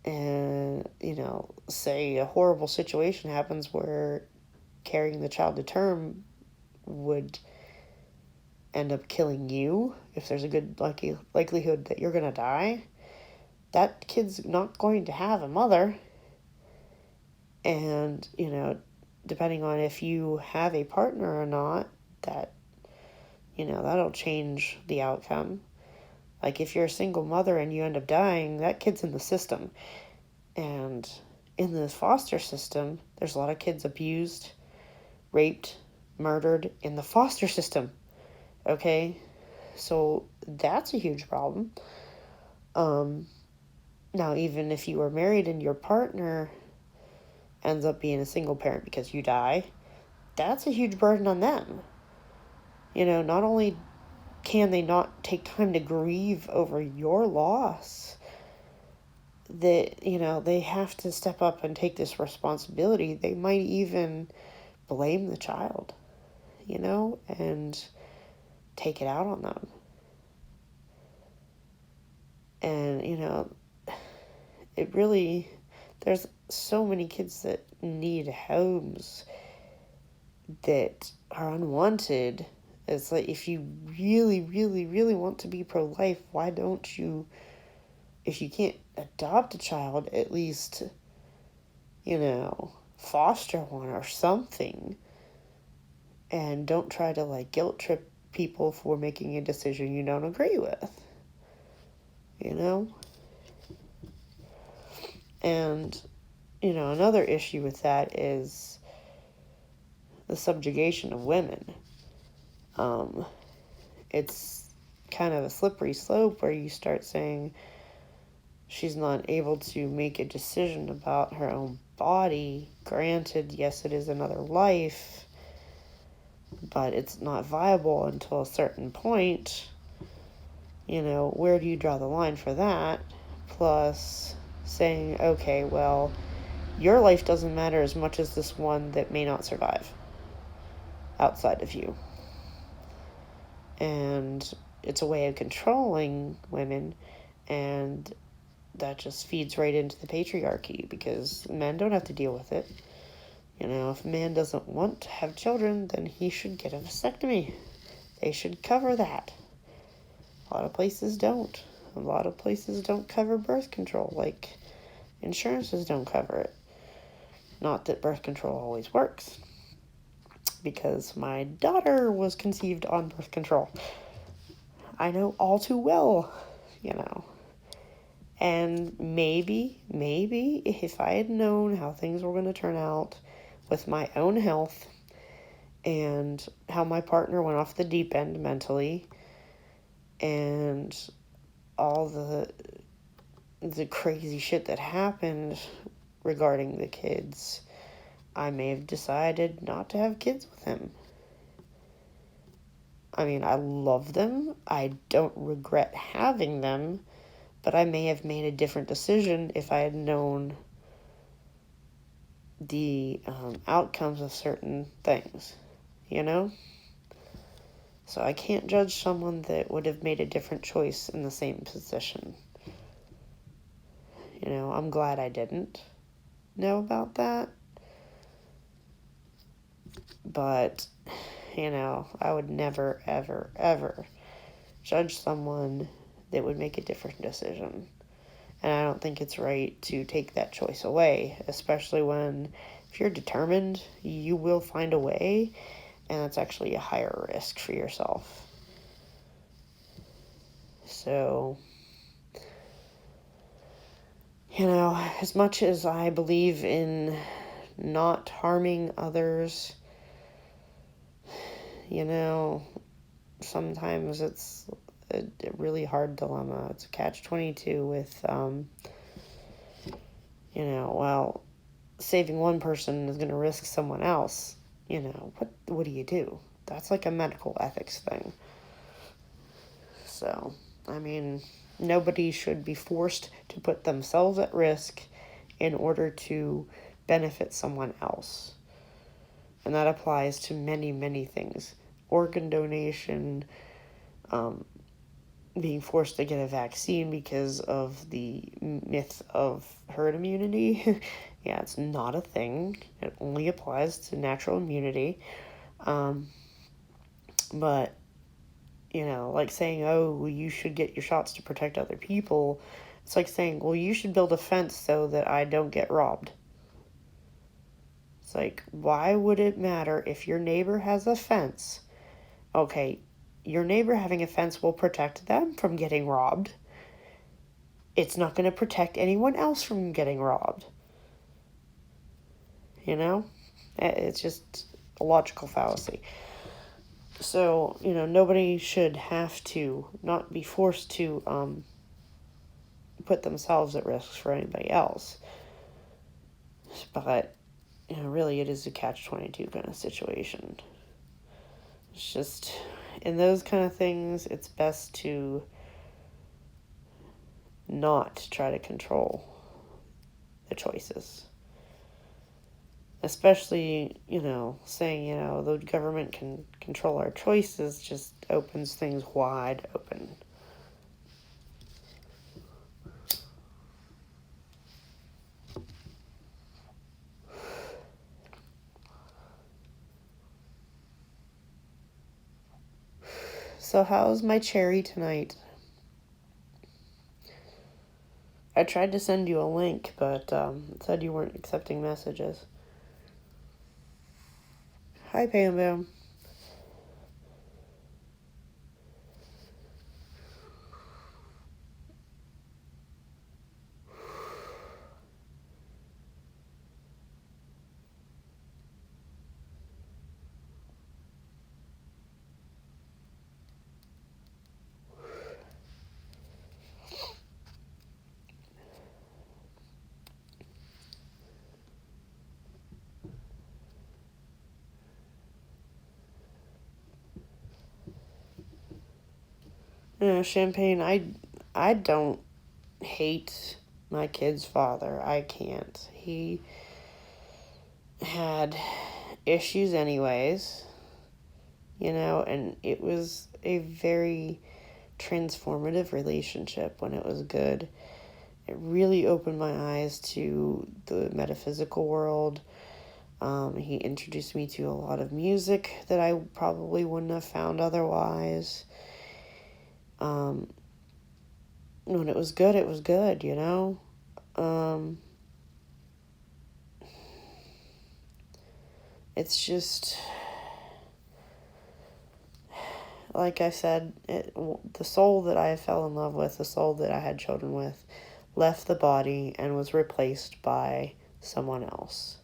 and, you know, say a horrible situation happens where carrying the child to term would end up killing you, if there's a good likelihood that you're going to die, that kid's not going to have a mother. And, you know, depending on if you have a partner or not, that, you know, that'll change the outcome. Like, if you're a single mother and you end up dying, that kid's in the system. And in the foster system, there's a lot of kids abused, raped, murdered in the foster system. Okay? So that's a huge problem. Now, even if you were married and your partner ends up being a single parent because you die, that's a huge burden on them. You know, not only can they not take time to grieve over your loss, that, you know, they have to step up and take this responsibility. They might even blame the child, you know, and take it out on them. And, you know, it really, there's so many kids that need homes that are unwanted. It's like, if you really, really, really want to be pro-life, why don't you, if you can't adopt a child, at least, foster one or something. And don't try to, like, guilt trip people for making a decision you don't agree with. And, another issue with that is the subjugation of women. It's kind of a slippery slope where you start saying she's not able to make a decision about her own body. Granted, yes, it is another life, but it's not viable until a certain point. Where do you draw the line for that? Plus saying, okay, well, your life doesn't matter as much as this one that may not survive outside of you. And it's a way of controlling women, and that just feeds right into the patriarchy, because men don't have to deal with it. If a man doesn't want to have children, then he should get a vasectomy. They should cover that. A lot of places don't. A lot of places don't cover birth control, like insurances don't cover it. Not that birth control always works, because my daughter was conceived on birth control. I know all too well, And maybe, if I had known how things were going to turn out with my own health and how my partner went off the deep end mentally and all the crazy shit that happened regarding the kids, I may have decided not to have kids with him. I mean, I love them. I don't regret having them, but I may have made a different decision if I had known the outcomes of certain things, So I can't judge someone that would have made a different choice in the same position. I'm glad I didn't know about that. But, I would never, ever, ever judge someone that would make a different decision. And I don't think it's right to take that choice away, especially when, if you're determined, you will find a way, and that's actually a higher risk for yourself. So, as much as I believe in not harming others, sometimes it's a really hard dilemma. It's a catch-22 with, saving one person is going to risk someone else. What do you do? That's like a medical ethics thing. So, nobody should be forced to put themselves at risk in order to benefit someone else. And that applies to many, many things. Organ donation, being forced to get a vaccine because of the myth of herd immunity. Yeah, it's not a thing. It only applies to natural immunity. But, like saying, oh, you should get your shots to protect other people. It's like saying, well, you should build a fence so that I don't get robbed. It's like, why would it matter if your neighbor has a fence? Okay, your neighbor having a fence will protect them from getting robbed. It's not going to protect anyone else from getting robbed. It's just a logical fallacy. So, nobody should have to, not be forced to put themselves at risk for anybody else. But, really it is a catch-22 kind of situation. It's just, in those kind of things, it's best to not try to control the choices. Especially, saying, the government can control our choices just opens things wide open. So how's my cherry tonight? I tried to send you a link, but it said you weren't accepting messages. Hi, Pam Bam. Champagne, I don't hate my kid's father. I can't. He had issues anyways, and it was a very transformative relationship when it was good. It really opened my eyes to the metaphysical world. He introduced me to a lot of music that I probably wouldn't have found otherwise. When it was good, it was good, It's just, like I said, the soul that I fell in love with, the soul that I had children with, left the body and was replaced by someone else.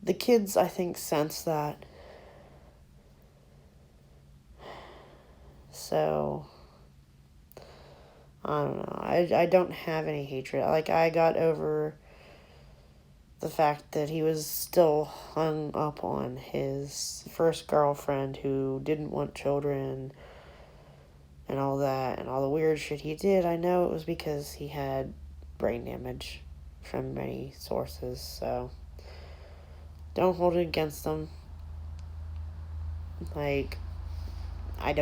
The kids, I think, sense that. So, I don't know. I don't have any hatred. Like, I got over the fact that he was still hung up on his first girlfriend who didn't want children and all that and all the weird shit he did. I know it was because he had brain damage from many sources, so don't hold it against him. Like, I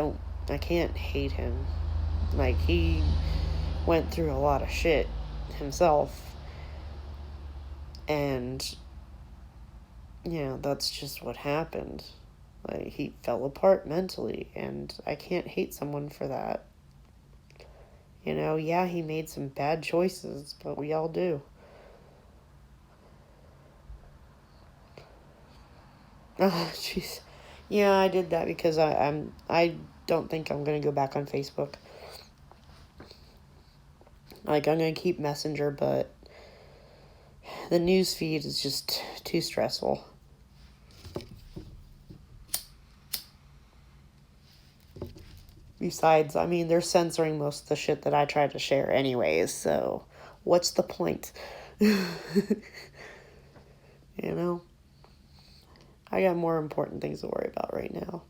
can't hate him. Like, he went through a lot of shit himself, and that's just what happened. Like, he fell apart mentally, and I can't hate someone for that. Yeah, he made some bad choices, but we all do. Oh, jeez. Yeah, I did that because I don't think I'm gonna go back on Facebook. Like, I'm gonna keep Messenger, but the news feed is just too stressful. Besides, I mean, they're censoring most of the shit that I try to share anyways, so what's the point? I got more important things to worry about right now.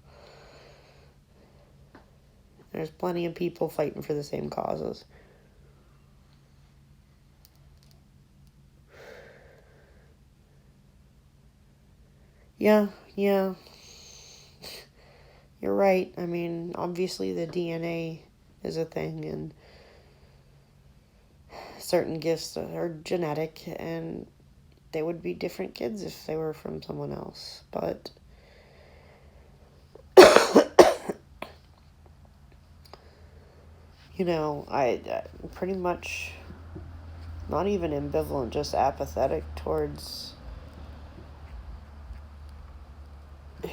There's plenty of people fighting for the same causes. Yeah. You're right. I mean, obviously the DNA is a thing, and certain gifts are genetic, and they would be different kids if they were from someone else. But I pretty much not even ambivalent, just apathetic towards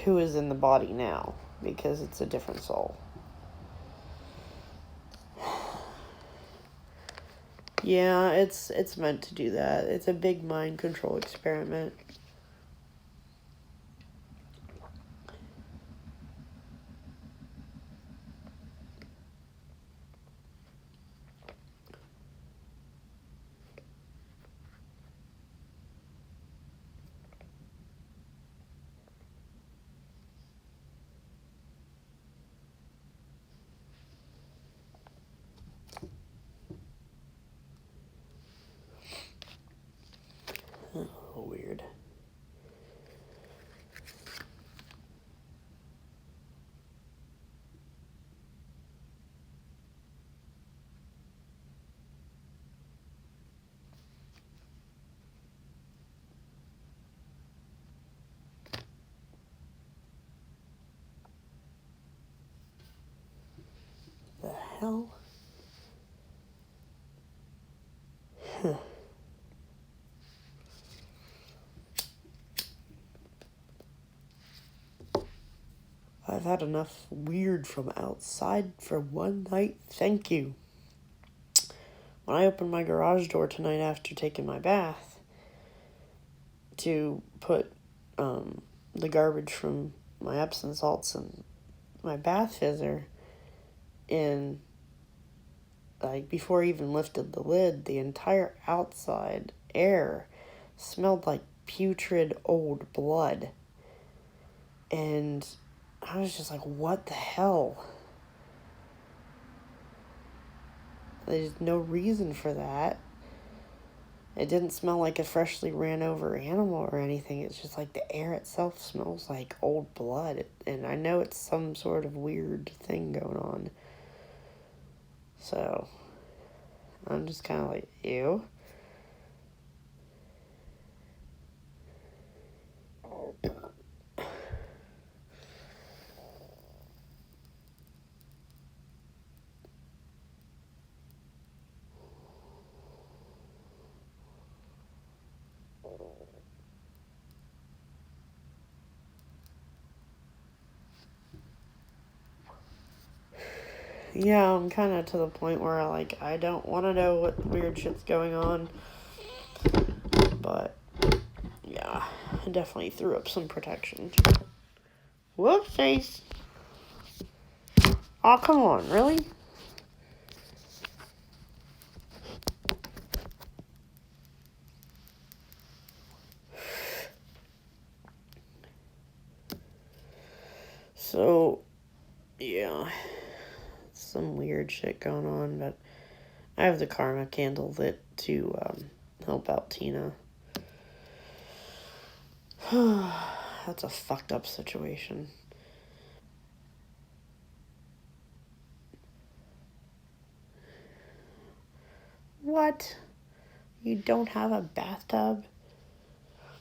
who is in the body now, because it's a different soul. Yeah, it's meant to do that. It's a big mind control experiment. Oh, weird. hell? I've had enough weird from outside for one night, thank you. When I opened my garage door tonight after taking my bath to put the garbage from my Epsom salts and my bath fizzer in, like, before I even lifted the lid, the entire outside air smelled like putrid old blood. And I was just like, what the hell? There's no reason for that. It didn't smell like a freshly ran over animal or anything. It's just like the air itself smells like old blood. And I know it's some sort of weird thing going on. So I'm just kind of like, ew. Yeah, I'm kind of to the point where I don't want to know what weird shit's going on. But yeah, I definitely threw up some protection. Whoopsies. Oh, come on, really? So, yeah, some weird shit going on, but I have the karma candle lit to help out Tina. That's a fucked up situation. What? You don't have a bathtub?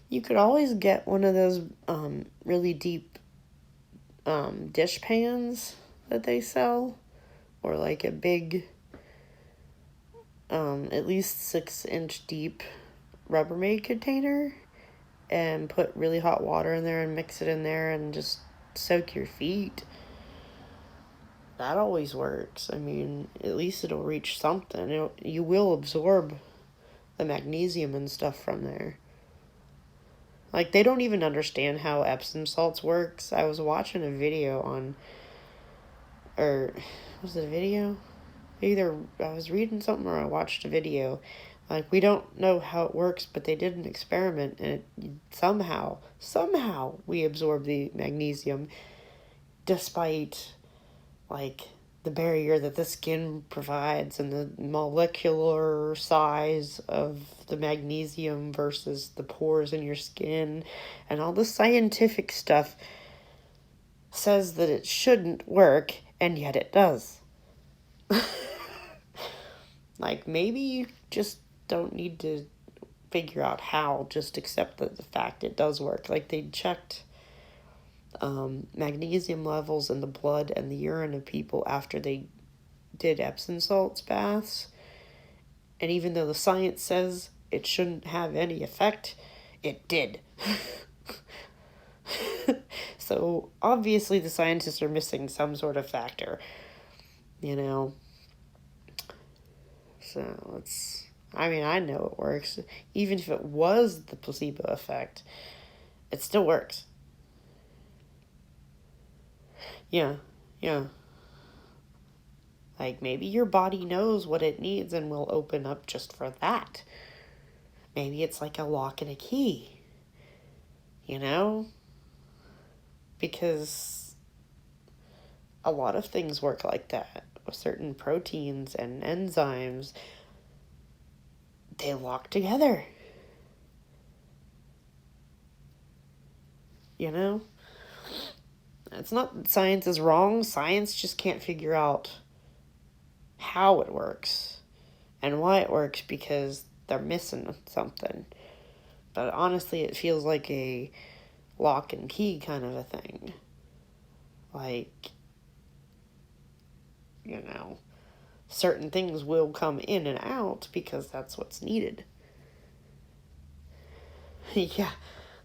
You could always get one of those really deep dish pans that they sell, or like a big at least 6-inch deep Rubbermaid container, and put really hot water in there and mix it in there and just soak your feet. That always works. I mean, at least it'll reach something. You will absorb the magnesium and stuff from there. Like, they don't even understand how Epsom salts works. I was watching a video on, or was it a video? Either I was reading something or I watched a video. Like, we don't know how it works, but they did an experiment, and somehow we absorb the magnesium despite, like, the barrier that the skin provides and the molecular size of the magnesium versus the pores in your skin, and all the scientific stuff says that it shouldn't work, and yet it does. Like, maybe you just don't need to figure out how, just accept the fact it does work. Like, they checked magnesium levels in the blood and the urine of people after they did Epsom salts baths. And even though the science says it shouldn't have any effect, it did. So obviously the scientists are missing some sort of factor, you know. So I mean, I know it works. Even if it was the placebo effect, it still works. Yeah, yeah. Like, maybe your body knows what it needs and will open up just for that. Maybe it's like a lock and a key, you know? Because a lot of things work like that. Certain proteins and enzymes, they lock together. You know? It's not that science is wrong. Science just can't figure out how it works and why it works, because they're missing something. But honestly, it feels like a lock and key kind of a thing. Like, you know, certain things will come in and out because that's what's needed. Yeah,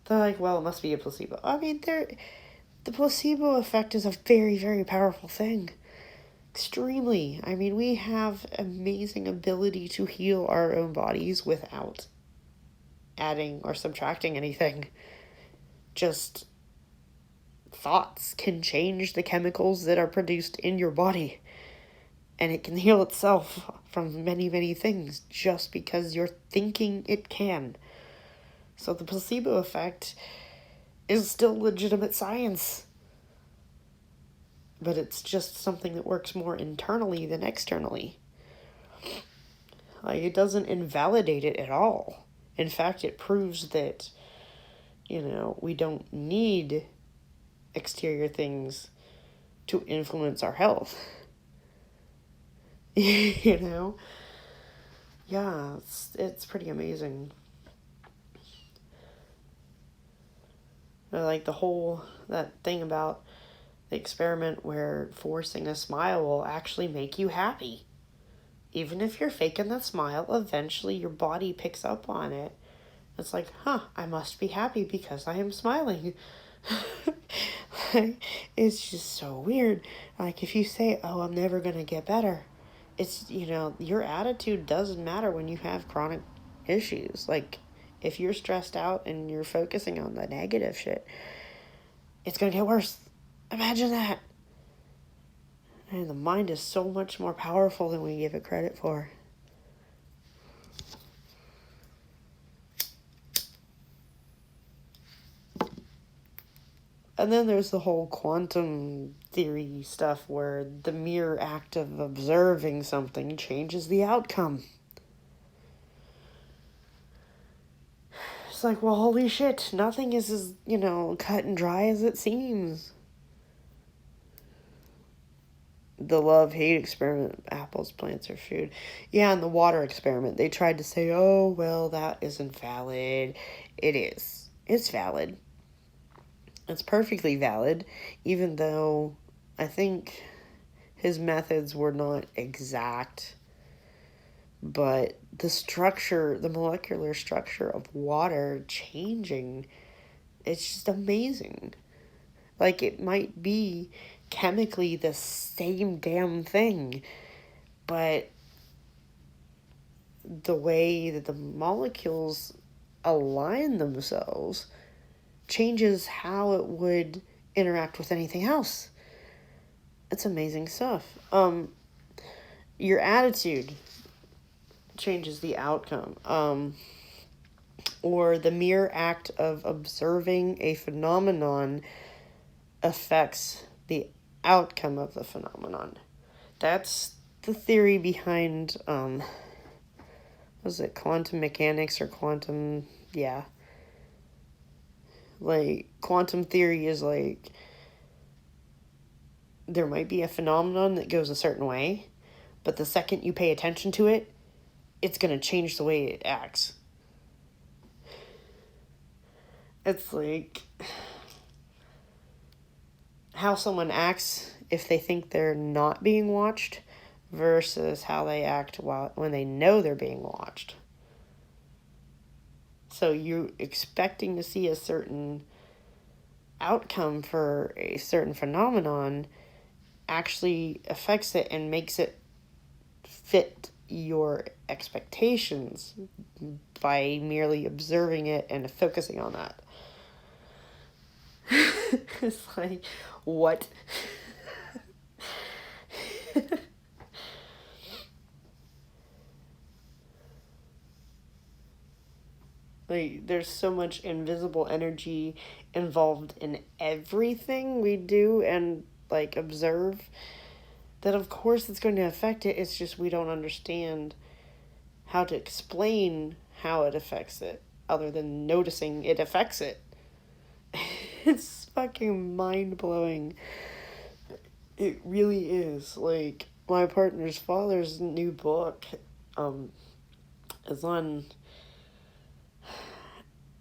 they're like, well, it must be a placebo. I mean, the placebo effect is a very, very powerful thing. Extremely. I mean, we have amazing ability to heal our own bodies without adding or subtracting anything. Just thoughts can change the chemicals that are produced in your body. And it can heal itself from many, many things just because you're thinking it can. So the placebo effect is still legitimate science. But it's just something that works more internally than externally. Like, it doesn't invalidate it at all. In fact, it proves that, we don't need exterior things to influence our health. Yeah, it's pretty amazing. Like that thing about the experiment where forcing a smile will actually make you happy. Even if you're faking that smile, eventually your body picks up on it. It's like, I must be happy because I am smiling. It's just so weird. Like, if you say, I'm never going to get better, it's, your attitude doesn't matter when you have chronic issues. Like, if you're stressed out and you're focusing on the negative shit, it's going to get worse. Imagine that. And the mind is so much more powerful than we give it credit for. And then there's the whole quantum theory stuff where the mere act of observing something changes the outcome. It's like, well, holy shit, nothing is as, cut and dry as it seems. The love-hate experiment, apples, plants, or food. Yeah, and the water experiment, they tried to say, that isn't valid. It is. It's valid. It's perfectly valid, even though I think his methods were not exact. But the molecular structure of water changing, it's just amazing. Like, it might be chemically the same damn thing, but the way that the molecules align themselves changes how it would interact with anything else. It's amazing stuff. Your attitude changes the outcome. Or the mere act of observing a phenomenon affects the outcome of the phenomenon. That's the theory behind, was it quantum mechanics or quantum, yeah. Like, quantum theory is like, there might be a phenomenon that goes a certain way, but the second you pay attention to it, it's going to change the way it acts. It's like how someone acts if they think they're not being watched versus how they act when they know they're being watched. So you're expecting to see a certain outcome for a certain phenomenon actually affects it and makes it fit your expectations by merely observing it and focusing on that. It's like, what? Like, there's so much invisible energy involved in everything we do and, like, observe that, of course, it's going to affect it. It's just we don't understand how to explain how it affects it other than noticing it affects it. It's fucking mind-blowing. It really is. Like, my partner's father's new book is on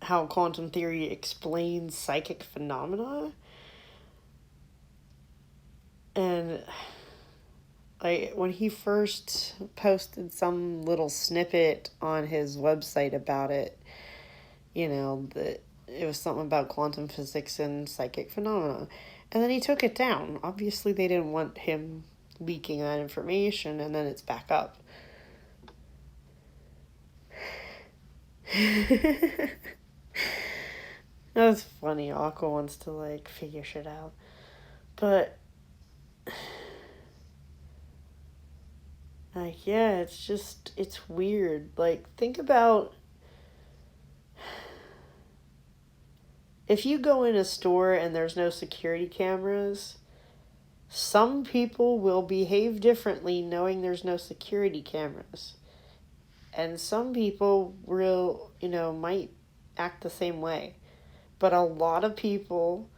how quantum theory explains psychic phenomena. And Like, when he first posted some little snippet on his website about it, that it was something about quantum physics and psychic phenomena. And then he took it down. Obviously, they didn't want him leaking that information, and then it's back up. That's funny. Aqua wants to, like, figure shit out. But, like, yeah, it's weird. Like, think about if you go in a store and there's no security cameras, some people will behave differently knowing there's no security cameras. And some people will, might act the same way. But a lot of people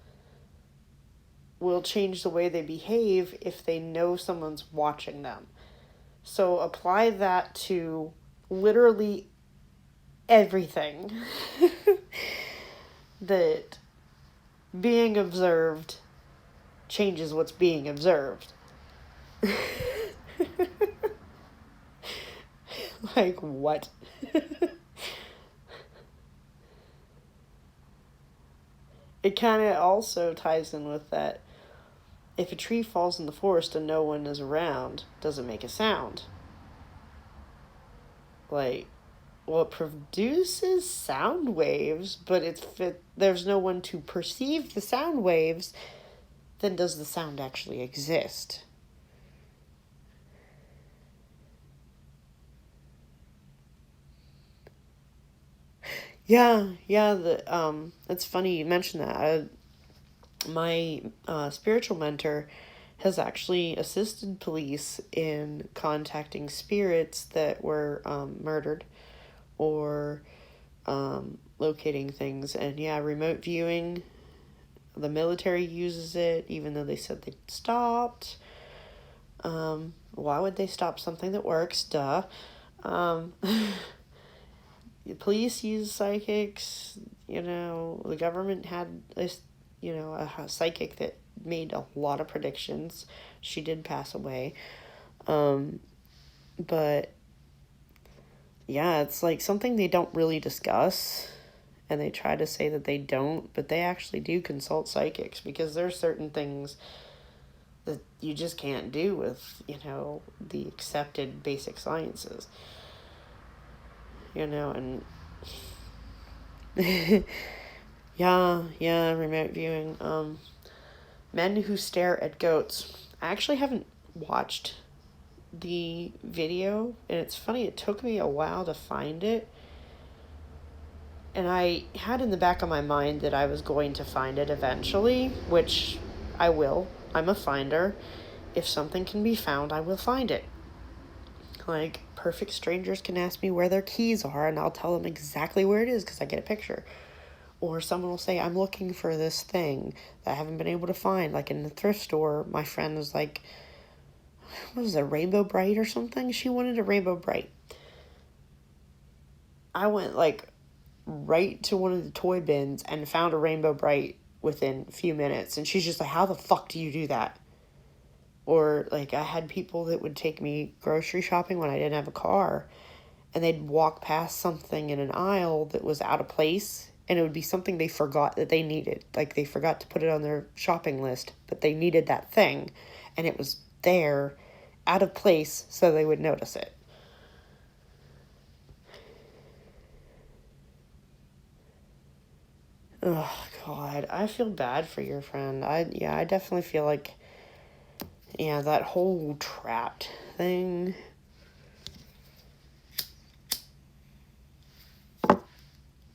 will change the way they behave if they know someone's watching them. So apply that to literally everything. That being observed changes what's being observed. Like, what? It kind of also ties in with that if a tree falls in the forest and no one is around, does it make a sound? Like, well, it produces sound waves, but there's no one to perceive the sound waves, then does the sound actually exist? Yeah, it's funny you mentioned that. My spiritual mentor has actually assisted police in contacting spirits that were murdered or locating things. And yeah, remote viewing, the military uses it, even though they said they stopped. Why would they stop something that works? Duh. The police use psychics. The government had this, a psychic that made a lot of predictions. She did pass away. But yeah, it's like something they don't really discuss, and they try to say that they don't, but they actually do consult psychics, because there are certain things that you just can't do with, the accepted basic sciences. And yeah, remote viewing. Men who stare at goats. I actually haven't watched the video, and it's funny, it took me a while to find it, and I had in the back of my mind that I was going to find it eventually, which I will. I'm a finder. If something can be found, I will find it. Like, perfect strangers can ask me where their keys are, and I'll tell them exactly where it is because I get a picture. Or someone will say, I'm looking for this thing that I haven't been able to find. Like in the thrift store, my friend was like, what was it, Rainbow Bright or something? She wanted a Rainbow Bright. I went like right to one of the toy bins and found a Rainbow Bright within a few minutes. And she's just like, how the fuck do you do that? Or like, I had people that would take me grocery shopping when I didn't have a car, and they'd walk past something in an aisle that was out of place, and it would be something they forgot that they needed. Like, they forgot to put it on their shopping list, but they needed that thing, and it was there, out of place, so they would notice it. Oh, God, I feel bad for your friend. I definitely feel like, that whole trapped thing.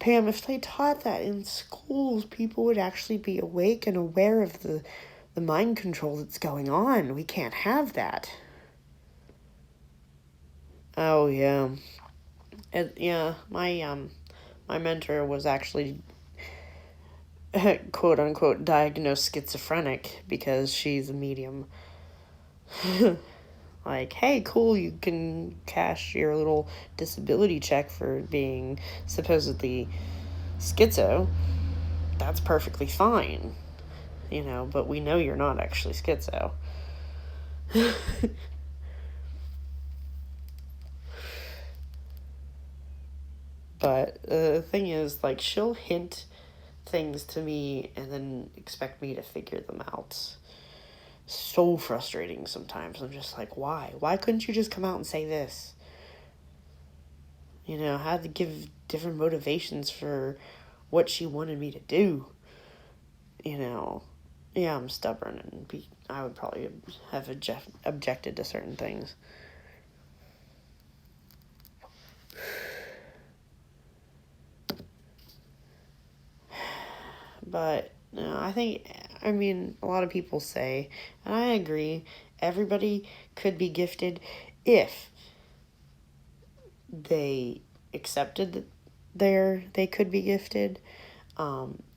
Pam, if they taught that in schools, people would actually be awake and aware of the mind control that's going on. We can't have that. Oh, yeah. My mentor was actually quote unquote diagnosed schizophrenic because she's a medium. Like, hey, cool, you can cash your little disability check for being supposedly schizo. That's perfectly fine, but we know you're not actually schizo. But the thing is, like, she'll hint things to me and then expect me to figure them out. So frustrating sometimes. I'm just like, why? Why couldn't you just come out and say this? You know, I had to give different motivations for what she wanted me to do. You know, yeah, I'm stubborn and I would probably have objected to certain things. But no, I mean, a lot of people say, and I agree, everybody could be gifted if they accepted that they could be gifted.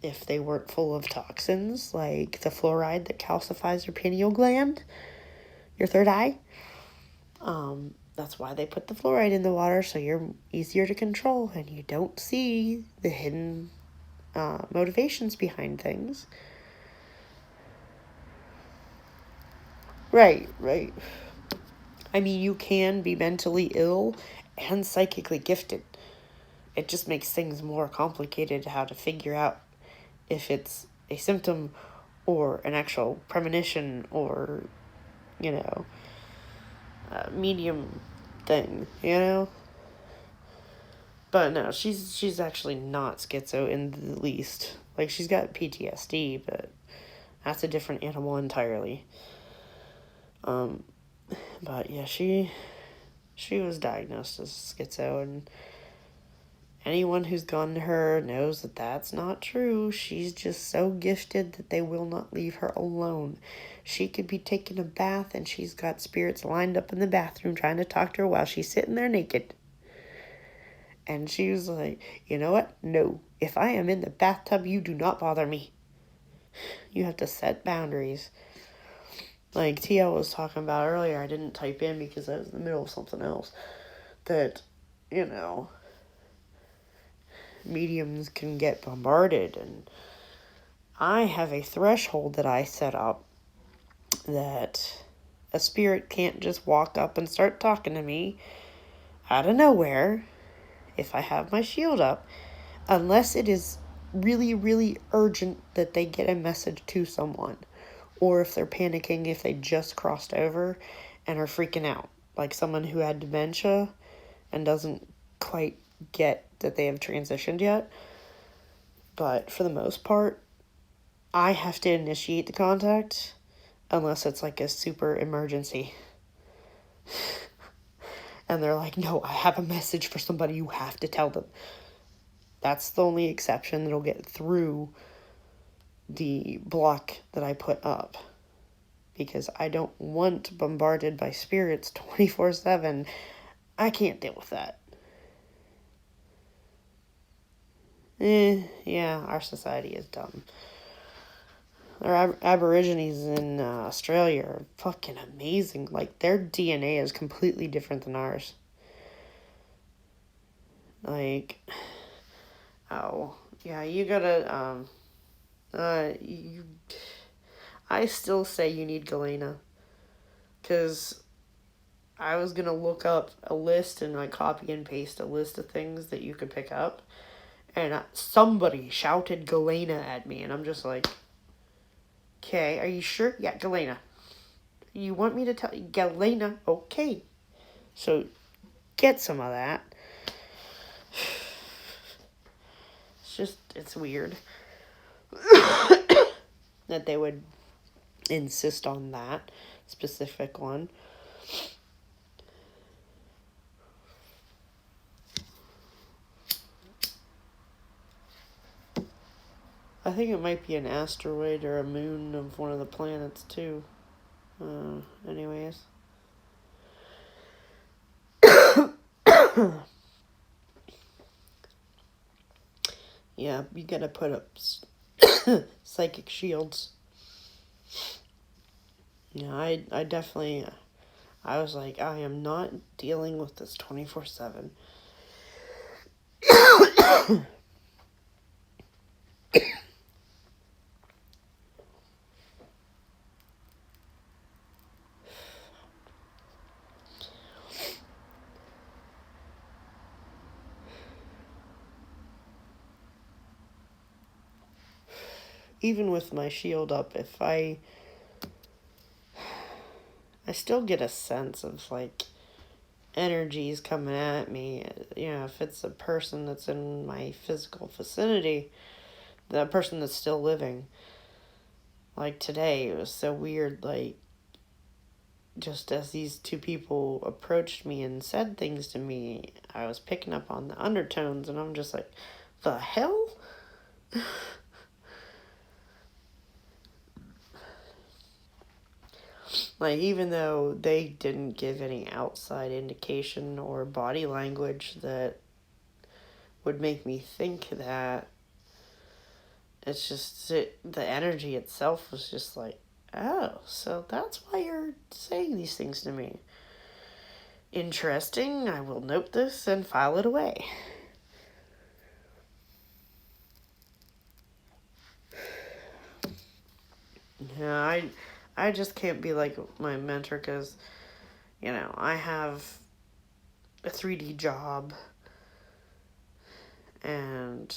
If they weren't full of toxins like the fluoride that calcifies your pineal gland, your third eye. That's why they put the fluoride in the water, so you're easier to control and you don't see the hidden motivations behind things. Right. I mean, you can be mentally ill and psychically gifted. It just makes things more complicated how to figure out if it's a symptom or an actual premonition or, you know, a medium thing, you know? But no, she's actually not schizo in the least. Like, she's got PTSD, but that's a different animal entirely. But yeah, she was diagnosed as schizo, and anyone who's gone to her knows that that's not true. She's just so gifted that they will not leave her alone. She could be taking a bath and she's got spirits lined up in the bathroom trying to talk to her while she's sitting there naked. And she was like, you know what? No. If I am in the bathtub, you do not bother me. You have to set boundaries. Like TL was talking about earlier, I didn't type in because I was in the middle of something else. That, you know, mediums can get bombarded. And I have a threshold that I set up that a spirit can't just walk up and start talking to me out of nowhere if I have my shield up, unless it is really, really urgent that they get a message to someone, or if they're panicking if they just crossed over and are freaking out, like someone who had dementia and doesn't quite get that they have transitioned yet. But for the most part, I have to initiate the contact unless it's like a super emergency. And they're like, no, I have a message for somebody, you have to tell them. That's the only exception that'll get through the block that I put up. Because I don't want bombarded by spirits 24/7. I can't deal with that. Yeah, our society is dumb. Our Aborigines in Australia are fucking amazing. Like, their DNA is completely different than ours. Like, oh, yeah, you gotta, I still say you need Galena. Because I was gonna look up a list and like copy and paste a list of things that you could pick up. And somebody shouted Galena at me, and I'm just like, okay, are you sure? Yeah, Galena. You want me to tell you? Galena, okay. So, get some of that. It's weird that they would insist on that specific one. I think it might be an asteroid or a moon of one of the planets, too. Anyways. Yeah, you gotta put up psychic shields. Yeah, I definitely, I was like, I am not dealing with this 24/7. even with my shield up, if I still get a sense of like energies coming at me. If it's a person that's in my physical vicinity, the person that's still living. Like today, it was so weird. Like, just as these two people approached me and said things to me, I was picking up on the undertones, and I'm just like, the hell? Like, even though they didn't give any outside indication or body language that would make me think that, it's just the energy itself was just like, oh, so that's why you're saying these things to me. Interesting. I will note this and file it away. Yeah, I just can't be like my mentor because, I have a 3D job and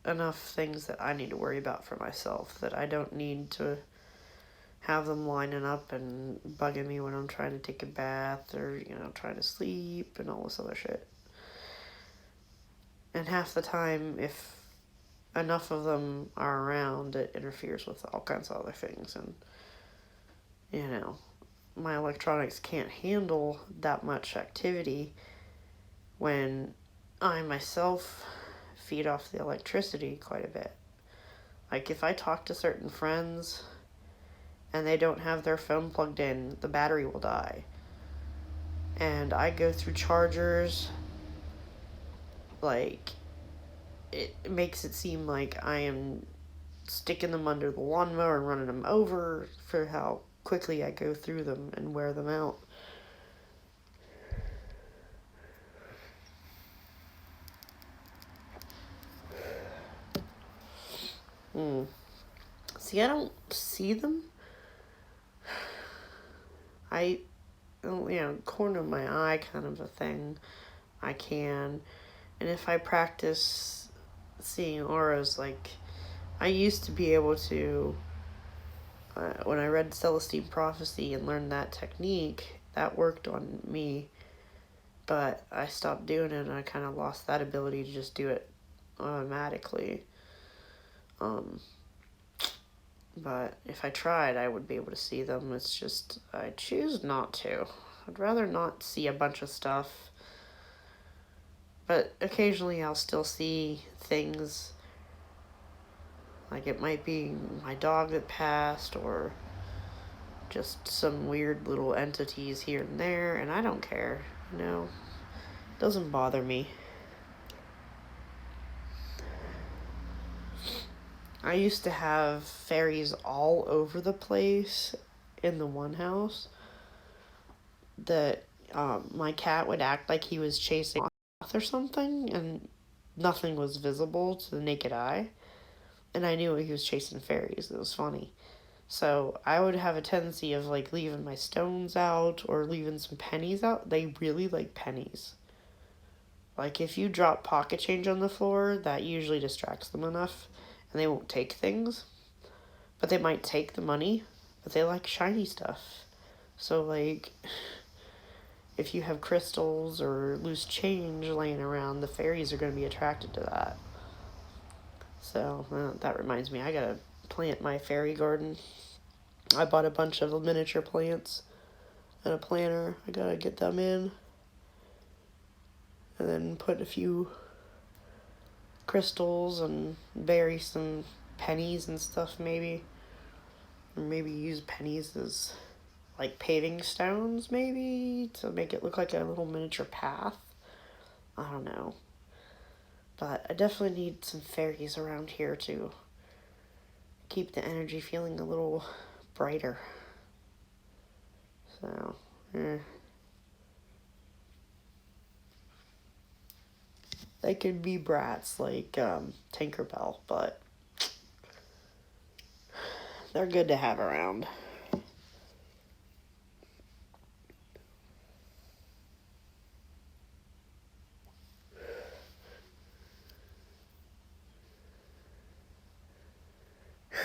enough things that I need to worry about for myself that I don't need to have them lining up and bugging me when I'm trying to take a bath or, trying to sleep and all this other shit. And half the time, if enough of them are around, it interferes with all kinds of other things. And, my electronics can't handle that much activity when I myself feed off the electricity quite a bit. Like, if I talk to certain friends and they don't have their phone plugged in, the battery will die. And I go through chargers, like, it makes it seem like I am sticking them under the lawnmower and running them over for how quickly I go through them and wear them out. See, I don't see them. I, corner of my eye kind of a thing. I can. And if I practice seeing auras, like, I used to be able to, when I read Celestine Prophecy and learned that technique, that worked on me. But I stopped doing it and I kind of lost that ability to just do it automatically. But if I tried, I would be able to see them. It's just, I choose not to. I'd rather not see a bunch of stuff. But occasionally I'll still see things. Like, it might be my dog that passed or just some weird little entities here and there, and I don't care. It doesn't bother me. I used to have fairies all over the place in the one house that my cat would act like he was chasing a moth or something, and nothing was visible to the naked eye. And I knew he was chasing fairies. It was funny. So I would have a tendency of like leaving my stones out or leaving some pennies out. They really like pennies. Like, if you drop pocket change on the floor, that usually distracts them enough and they won't take things. But they might take the money, but they like shiny stuff. So, like, if you have crystals or loose change laying around, the fairies are going to be attracted to that. So, that reminds me, I gotta plant my fairy garden. I bought a bunch of miniature plants and a planter. I gotta get them in. And then put a few crystals and bury some pennies and stuff, maybe. Or maybe use pennies as like paving stones, maybe, to make it look like a little miniature path. I don't know. But I definitely need some fairies around here to keep the energy feeling a little brighter. So, They could be brats like Tinkerbell, but they're good to have around.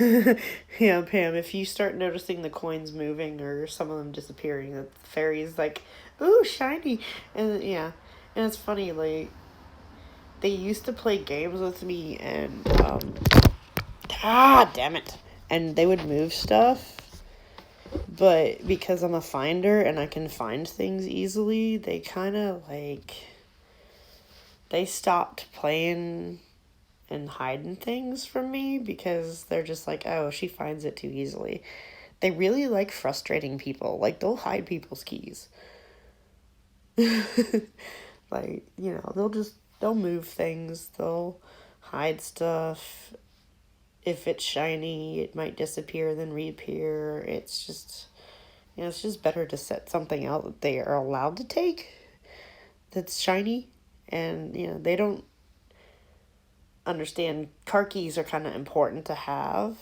Yeah, Pam, if you start noticing the coins moving or some of them disappearing, the fairy's like, ooh, shiny. And yeah, and it's funny, like, they used to play games with me and, damn it. And they would move stuff, but because I'm a finder and I can find things easily, they kind of, like, they stopped playing and hiding things from me because they're just like, oh, she finds it too easily. They really like frustrating people. Like, they'll hide people's keys. Like, they'll move things, they'll hide stuff. If it's shiny, it might disappear, then reappear. It's just better to set something out that they are allowed to take that's shiny. And, they don't understand car keys are kind of important to have.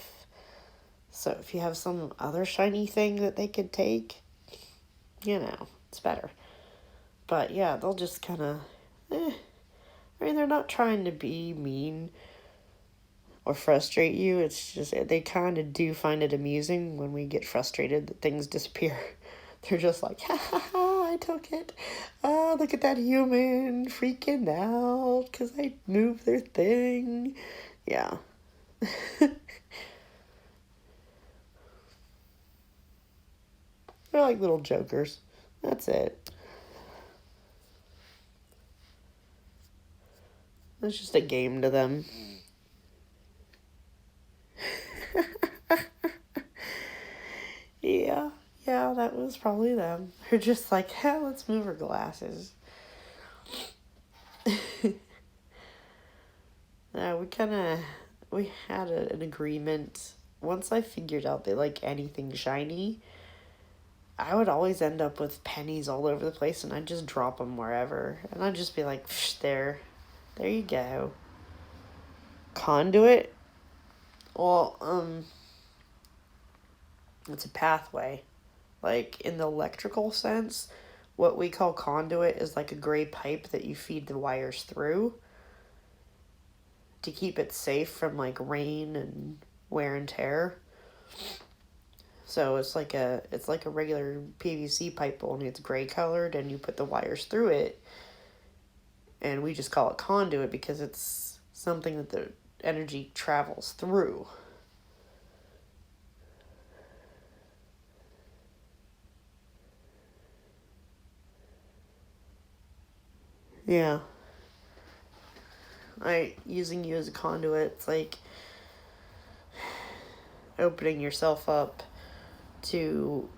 So if you have some other shiny thing that they could take, it's better. But yeah, they'll just kind of, they're not trying to be mean or frustrate you. It's just, they kind of do find it amusing when we get frustrated that things disappear. They're just like, ha ha ha, I took it. Oh, look at that human freaking out because I moved their thing. Yeah. They're like little jokers. That's it. It's just a game to them. Yeah, that was probably them. They're just like, hell, let's move her glasses. We had an agreement. Once I figured out they like anything shiny, I would always end up with pennies all over the place, and I'd just drop them wherever. And I'd just be like, there you go. Conduit? Well, it's a pathway. Like, in the electrical sense, what we call conduit is like a gray pipe that you feed the wires through to keep it safe from, like, rain and wear and tear. So it's like a regular PVC pipe, only it's gray colored, and you put the wires through it. And we just call it conduit because it's something that the energy travels through. Yeah. Using you as a conduit, it's like opening yourself up to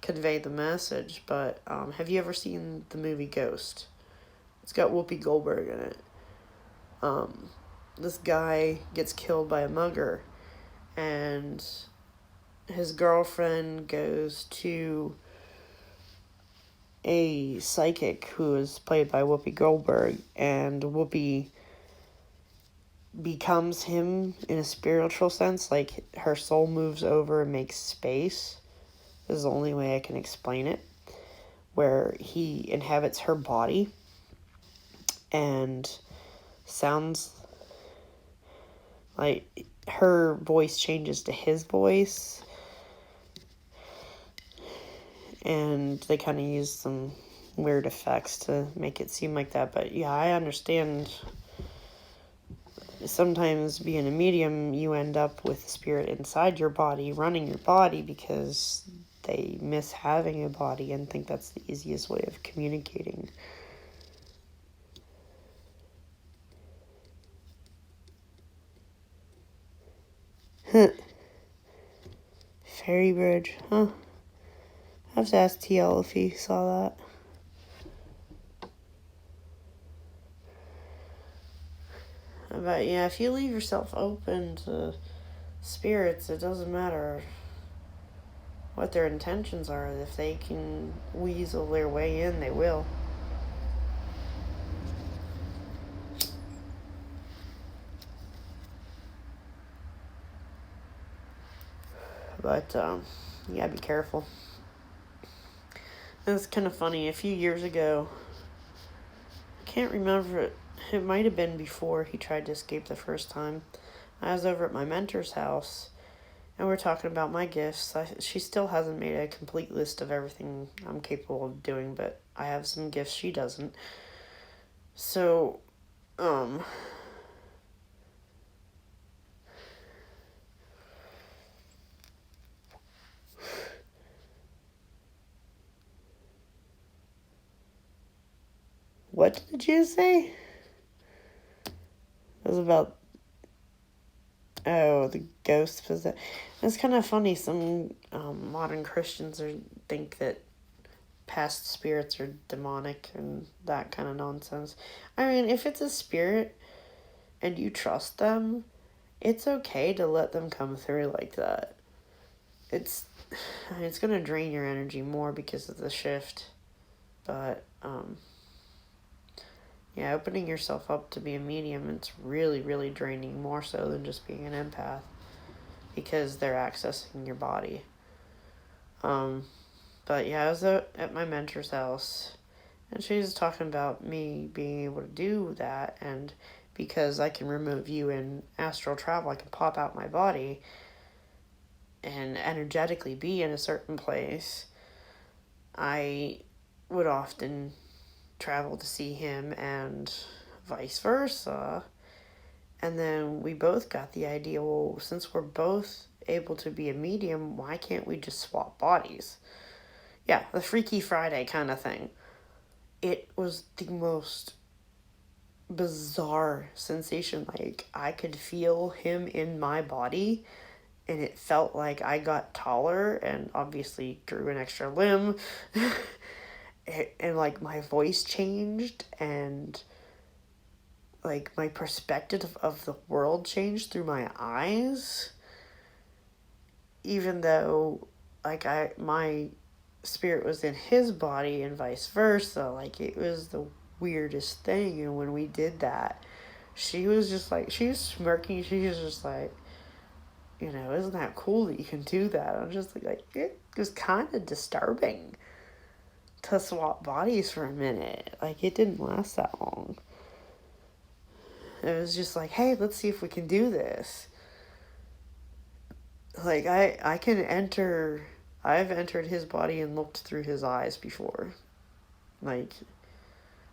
convey the message. But have you ever seen the movie Ghost? It's got Whoopi Goldberg in it. This guy gets killed by a mugger, and his girlfriend goes to a psychic who is played by Whoopi Goldberg, and Whoopi becomes him in a spiritual sense. Like, her soul moves over and makes space. This is the only way I can explain it. Where he inhabits her body and sounds like her voice changes to his voice. And they kind of use some weird effects to make it seem like that. But yeah, I understand. Sometimes being a medium, you end up with a spirit inside your body, running your body, because they miss having a body and think that's the easiest way of communicating. Fairy bridge, huh? I have to ask TL if he saw that. But yeah, if you leave yourself open to spirits, it doesn't matter what their intentions are. If they can weasel their way in, they will. But you gotta be careful. And it's kind of funny. A few years ago, I can't remember it. It might have been before he tried to escape the first time. I was over at my mentor's house, and we're talking about my gifts. She still hasn't made a complete list of everything I'm capable of doing, but I have some gifts she doesn't. So, what did you say? It was about, oh, the ghost possession. It's kind of funny. Some modern Christians think that past spirits are demonic and that kind of nonsense. I mean, if it's a spirit and you trust them, it's okay to let them come through like that. It's going to drain your energy more because of the shift. But, yeah, opening yourself up to be a medium, it's really, really draining, more so than just being an empath, because they're accessing your body. But yeah, I was at my mentor's house, and she was talking about me being able to do that, and because I can remote view in astral travel, I can pop out my body and energetically be in a certain place. I would often travel to see him and vice versa. And then we both got the idea, well, since we're both able to be a medium, why can't we just swap bodies? Yeah, the Freaky Friday kind of thing. It was the most bizarre sensation. Like, I could feel him in my body, and it felt like I got taller and obviously grew an extra limb. And like my voice changed, and like my perspective of the world changed through my eyes. Even though like my spirit was in his body and vice versa, like it was the weirdest thing. And when we did that, she was just like, she was smirking. She was just like, isn't that cool that you can do that? I'm just like it was kind of disturbing to swap bodies for a minute. Like, it didn't last that long. It was just like, hey, let's see if we can do this. Like, I've entered his body and looked through his eyes before. Like,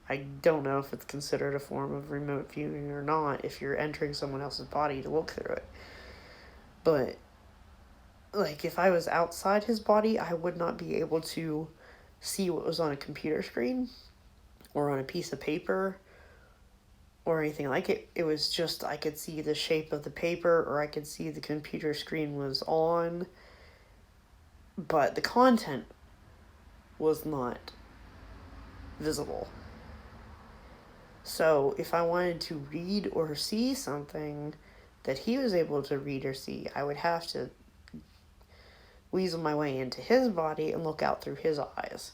I don't know if it's considered a form of remote viewing or not if you're entering someone else's body to look through it. But, like, if I was outside his body, I would not be able to see what was on a computer screen or on a piece of paper or anything like it. It was just, I could see the shape of the paper, or I could see the computer screen was on, but the content was not visible. So if I wanted to read or see something that he was able to read or see, I would have to weasel my way into his body and look out through his eyes.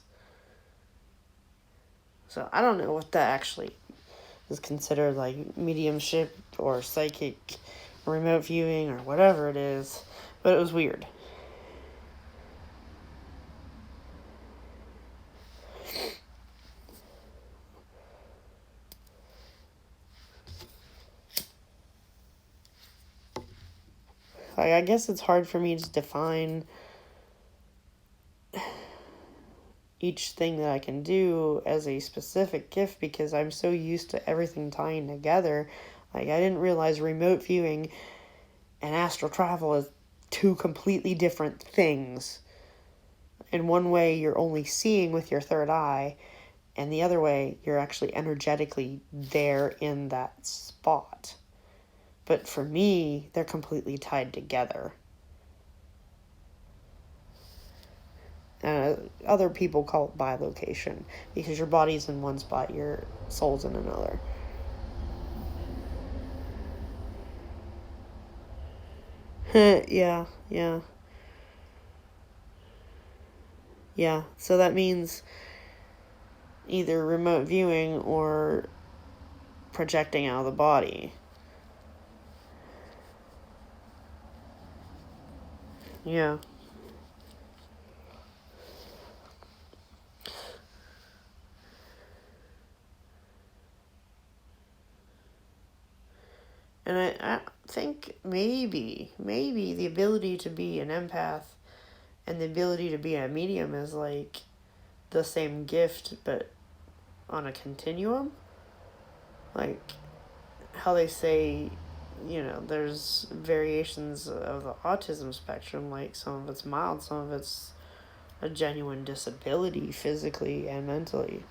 So I don't know what that actually is considered, like mediumship or psychic or remote viewing or whatever it is, but it was weird. Like, I guess it's hard for me to define each thing that I can do as a specific gift because I'm so used to everything tying together. Like, I didn't realize remote viewing and astral travel is two completely different things. In one way, you're only seeing with your third eye, and the other way, you're actually energetically there in that spot. But for me, they're completely tied together. Other people call it bilocation because your body's in one spot, your soul's in another. Yeah. So that means either remote viewing or projecting out of the body. Yeah. And think maybe the ability to be an empath and the ability to be a medium is like the same gift, but on a continuum. Like how they say, there's variations of the autism spectrum. Like some of it's mild, some of it's a genuine disability physically and mentally.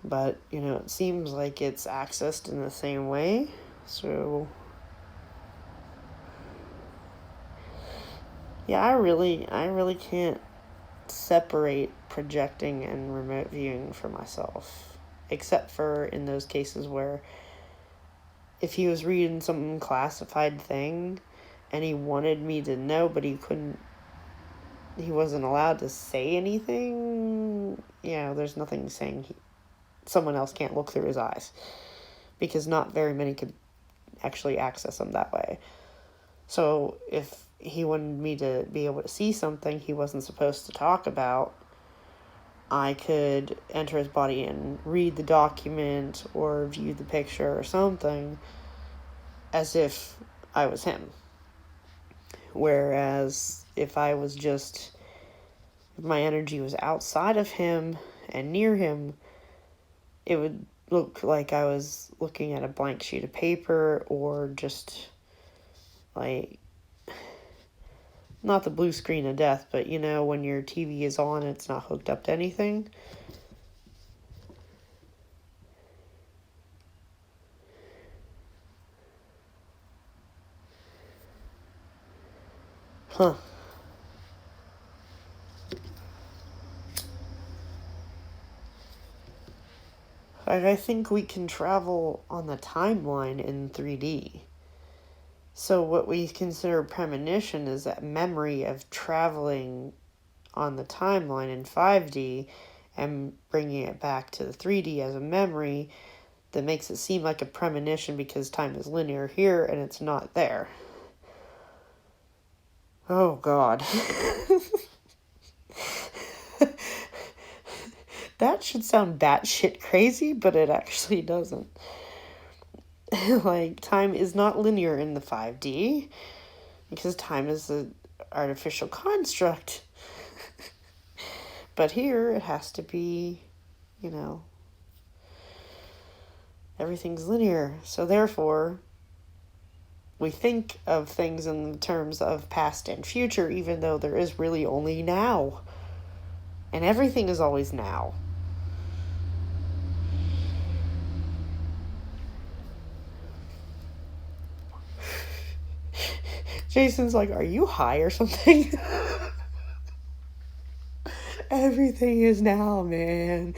But, it seems like it's accessed in the same way. So, yeah, I really can't separate projecting and remote viewing for myself. Except for in those cases where if he was reading some classified thing and he wanted me to know, but he wasn't allowed to say anything, there's nothing saying someone else can't look through his eyes. Because not very many could actually access them that way. So if he wanted me to be able to see something he wasn't supposed to talk about, I could enter his body and read the document or view the picture or something as if I was him. Whereas if my energy was outside of him and near him, it would look like I was looking at a blank sheet of paper, or just like, not the blue screen of death, but when your TV is on, it's not hooked up to anything. Huh. I think we can travel on the timeline in 3D. So what we consider premonition is that memory of traveling on the timeline in 5D and bringing it back to the 3D as a memory that makes it seem like a premonition because time is linear here and it's not there. Oh, God. That should sound batshit crazy, but it actually doesn't. Like, time is not linear in the 5D because time is an artificial construct. But here it has to be, everything's linear. So therefore, we think of things in terms of past and future, even though there is really only now. And everything is always now. Jason's like, are you high or something? Everything is now, man.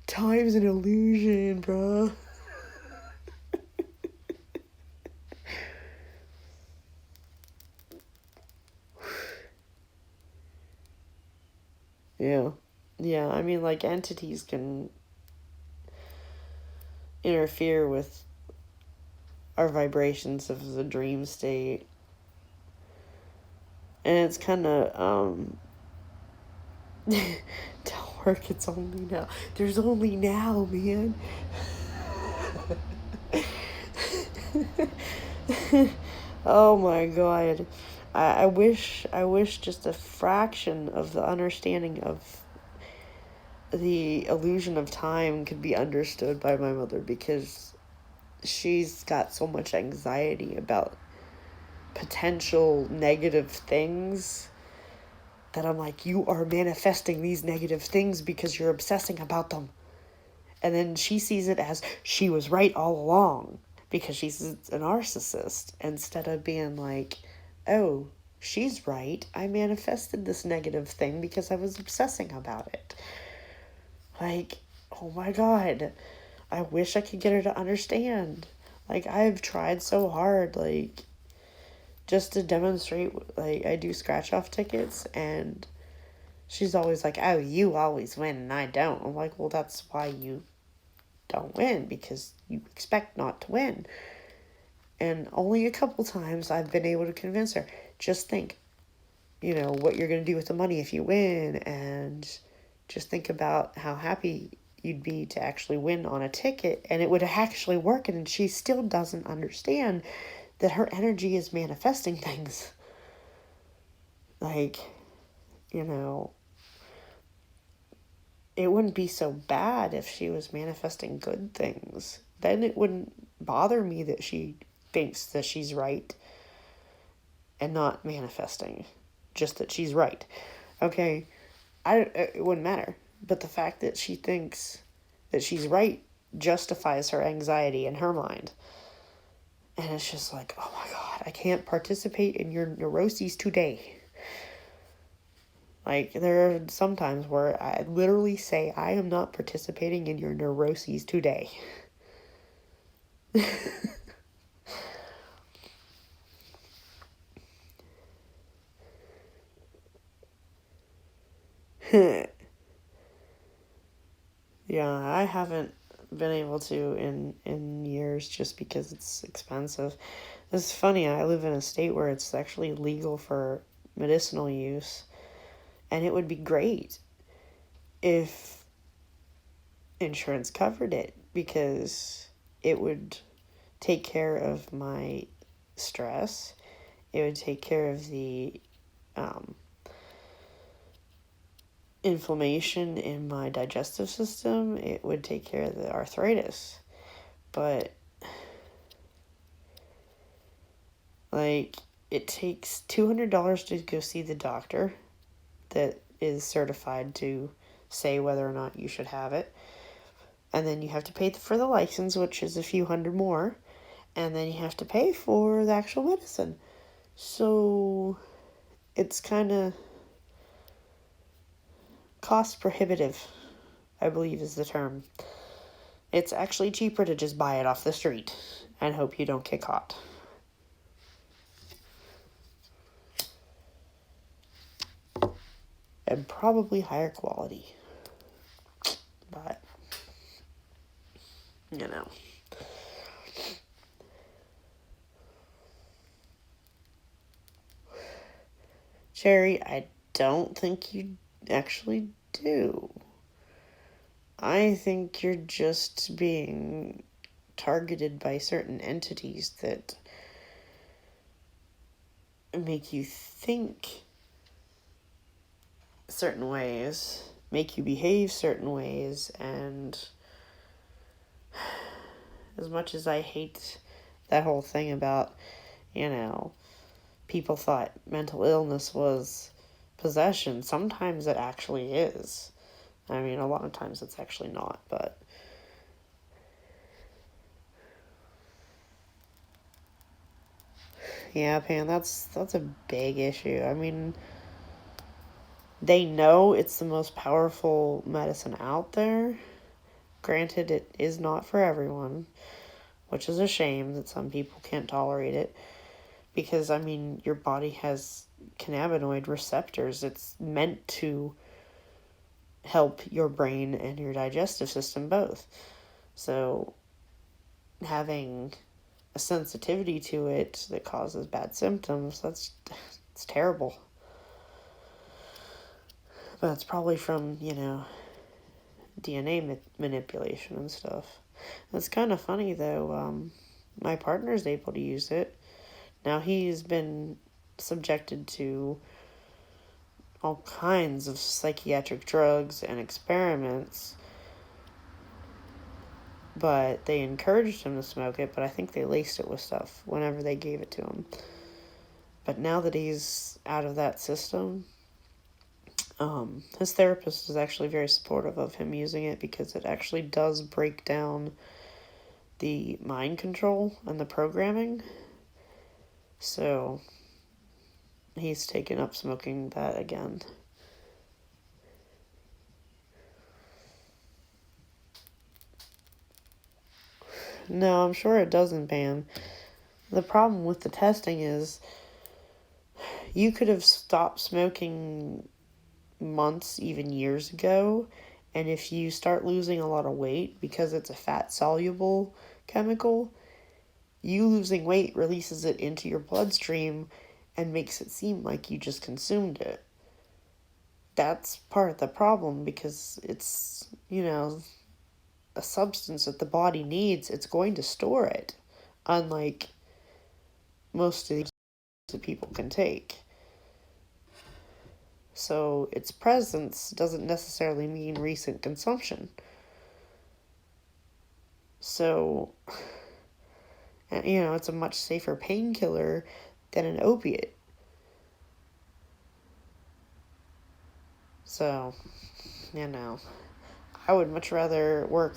Time's an illusion, bro. Yeah. Yeah, I mean, like, entities can interfere with our vibrations of the dream state. And it's kind of, tell work it's only now. There's only now, man. Oh my God. I wish just a fraction of the understanding of the illusion of time could be understood by my mother, because she's got so much anxiety about potential negative things that I'm like, you are manifesting these negative things because you're obsessing about them. And then she sees it as she was right all along because she's a narcissist, instead of being like, oh, she's right. I manifested this negative thing because I was obsessing about it. Like, oh my God. I wish I could get her to understand. Like, I've tried so hard, like, just to demonstrate, like, I do scratch-off tickets, and she's always like, oh, you always win and I don't. I'm like, well, that's why you don't win, because you expect not to win. And only a couple times I've been able to convince her, just think, what you're going to do with the money if you win, and just think about how happy you'd be to actually win on a ticket, and it would actually work, and she still doesn't understand that her energy is manifesting things. Like, you know, it wouldn't be so bad if she was manifesting good things. Then it wouldn't bother me that she thinks that she's right and not manifesting, just that she's right. Okay, it wouldn't matter. But the fact that she thinks that she's right justifies her anxiety in her mind. And it's just like, oh my God, I can't participate in your neuroses today. Like, there are some times where I literally say, I am not participating in your neuroses today. Yeah, I haven't been able to in years just because it's expensive. It's funny, I live in a state where it's actually legal for medicinal use, and it would be great if insurance covered it, because it would take care of my stress. It would take care of the inflammation in my digestive system. It would take care of the arthritis. But, like, it takes $200 to go see the doctor that is certified to say whether or not you should have it. And then you have to pay for the license, which is a few hundred more. And then you have to pay for the actual medicine. So it's kind of cost prohibitive, I believe is the term. It's actually cheaper to just buy it off the street and hope you don't get caught. And probably higher quality. But, you know. Cherry, I don't think you actually do. I think you're just being targeted by certain entities that make you think certain ways, make you behave certain ways, and as much as I hate that whole thing about, people thought mental illness was possession, sometimes it actually is. I mean, a lot of times it's actually not, but yeah, Pan, that's a big issue. I mean, they know it's the most powerful medicine out there. Granted, it is not for everyone, which is a shame that some people can't tolerate it. Because, I mean, your body has cannabinoid receptors. It's meant to help your brain and your digestive system both. So, having a sensitivity to it that causes bad symptoms, it's terrible. But it's probably from, DNA manipulation and stuff. It's kind of funny, though. My partner's able to use it. Now, he's been subjected to all kinds of psychiatric drugs and experiments, but they encouraged him to smoke it, but I think they laced it with stuff whenever they gave it to him. But now that he's out of that system, his therapist is actually very supportive of him using it, because it actually does break down the mind control and the programming. So he's taken up smoking that again. No, I'm sure it doesn't, Pam. The problem with the testing is you could have stopped smoking months, even years ago, and if you start losing a lot of weight, because it's a fat-soluble chemical, you losing weight releases it into your bloodstream and makes it seem like you just consumed it. That's part of the problem, because it's, a substance that the body needs, it's going to store it, unlike most of these that people can take. So its presence doesn't necessarily mean recent consumption. So, it's a much safer painkiller than an opiate. So, I would much rather work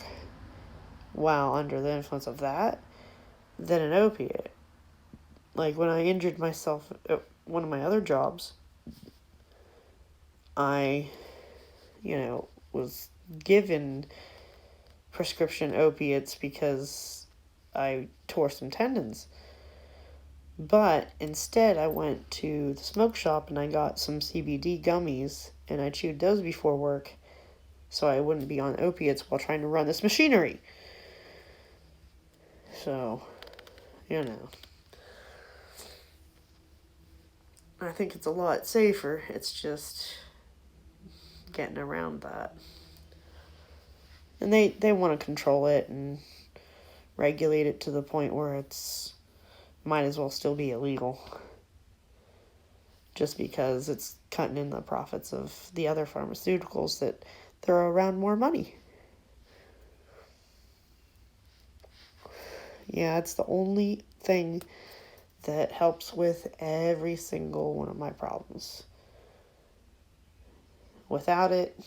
while under the influence of that than an opiate. Like when I injured myself at one of my other jobs, I, was given prescription opiates because I tore some tendons. But instead, I went to the smoke shop and I got some CBD gummies, and I chewed those before work so I wouldn't be on opiates while trying to run this machinery. So, I think it's a lot safer. It's just getting around that. And they want to control it and regulate it to the point where it's might as well still be illegal. Just because it's cutting in the profits of the other pharmaceuticals that throw around more money. Yeah, it's the only thing that helps with every single one of my problems. Without it,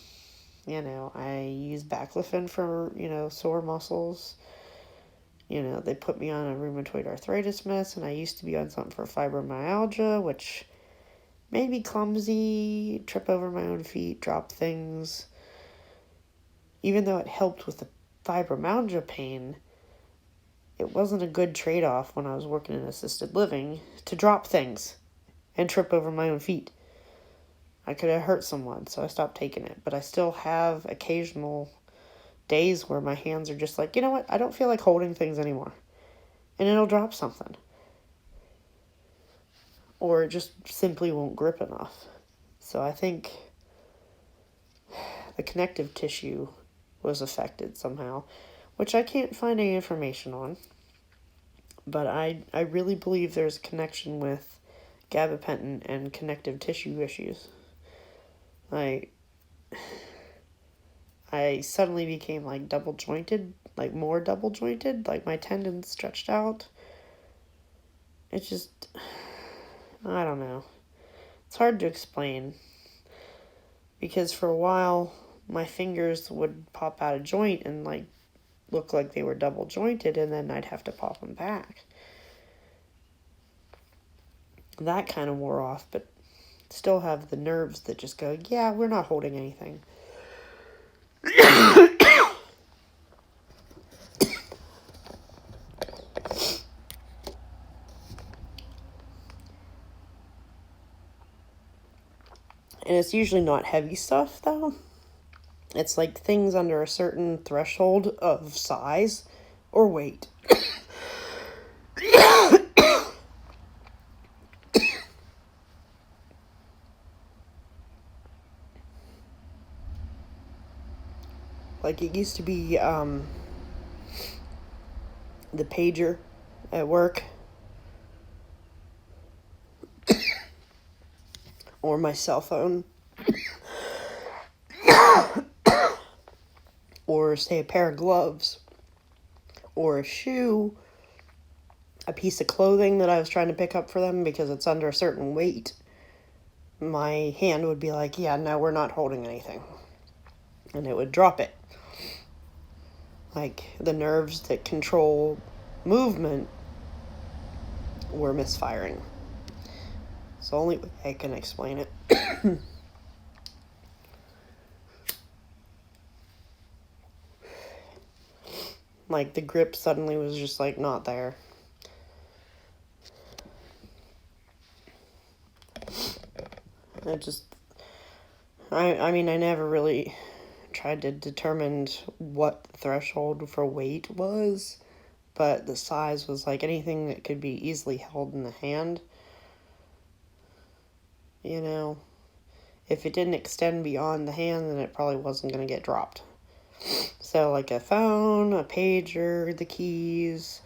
I use baclofen for, sore muscles. They put me on a rheumatoid arthritis mess, and I used to be on something for fibromyalgia, which made me clumsy, trip over my own feet, drop things. Even though it helped with the fibromyalgia pain, it wasn't a good trade-off when I was working in assisted living to drop things and trip over my own feet. I could have hurt someone, so I stopped taking it. But I still have occasional days where my hands are just like, you know what, I don't feel like holding things anymore. And it'll drop something. Or it just simply won't grip enough. So I think the connective tissue was affected somehow, which I can't find any information on. But I really believe there's a connection with gabapentin and connective tissue issues. Like, I suddenly became like double jointed, like more double jointed, like my tendons stretched out. It's just, I don't know. It's hard to explain. Because for a while, my fingers would pop out of joint and like look like they were double jointed, and then I'd have to pop them back. That kind of wore off, but still have the nerves that just go, yeah, we're not holding anything. And it's usually not heavy stuff, though. It's like things under a certain threshold of size or weight. Like it used to be the pager at work. Or my cell phone. Or say a pair of gloves. Or a shoe. A piece of clothing that I was trying to pick up for them because it's under a certain weight. My hand would be like, yeah, no, we're not holding anything. And it would drop it. Like the nerves that control movement were misfiring. It's the only way I can explain it. Like the grip suddenly was just like not there. I mean, I never really tried to determine what the threshold for weight was, but the size was like anything that could be easily held in the hand. If it didn't extend beyond the hand, then it probably wasn't going to get dropped. So, like a phone, a pager, the keys,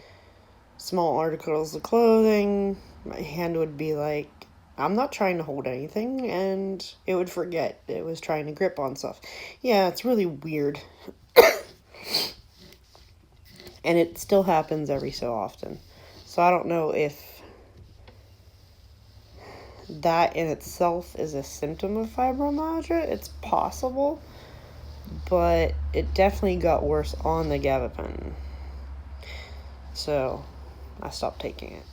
small articles of clothing, my hand would be like, I'm not trying to hold anything, and it would forget it was trying to grip on stuff. Yeah, it's really weird. And it still happens every so often. So I don't know if that in itself is a symptom of fibromyalgia. It's possible, but it definitely got worse on the gabapentin. So I stopped taking it.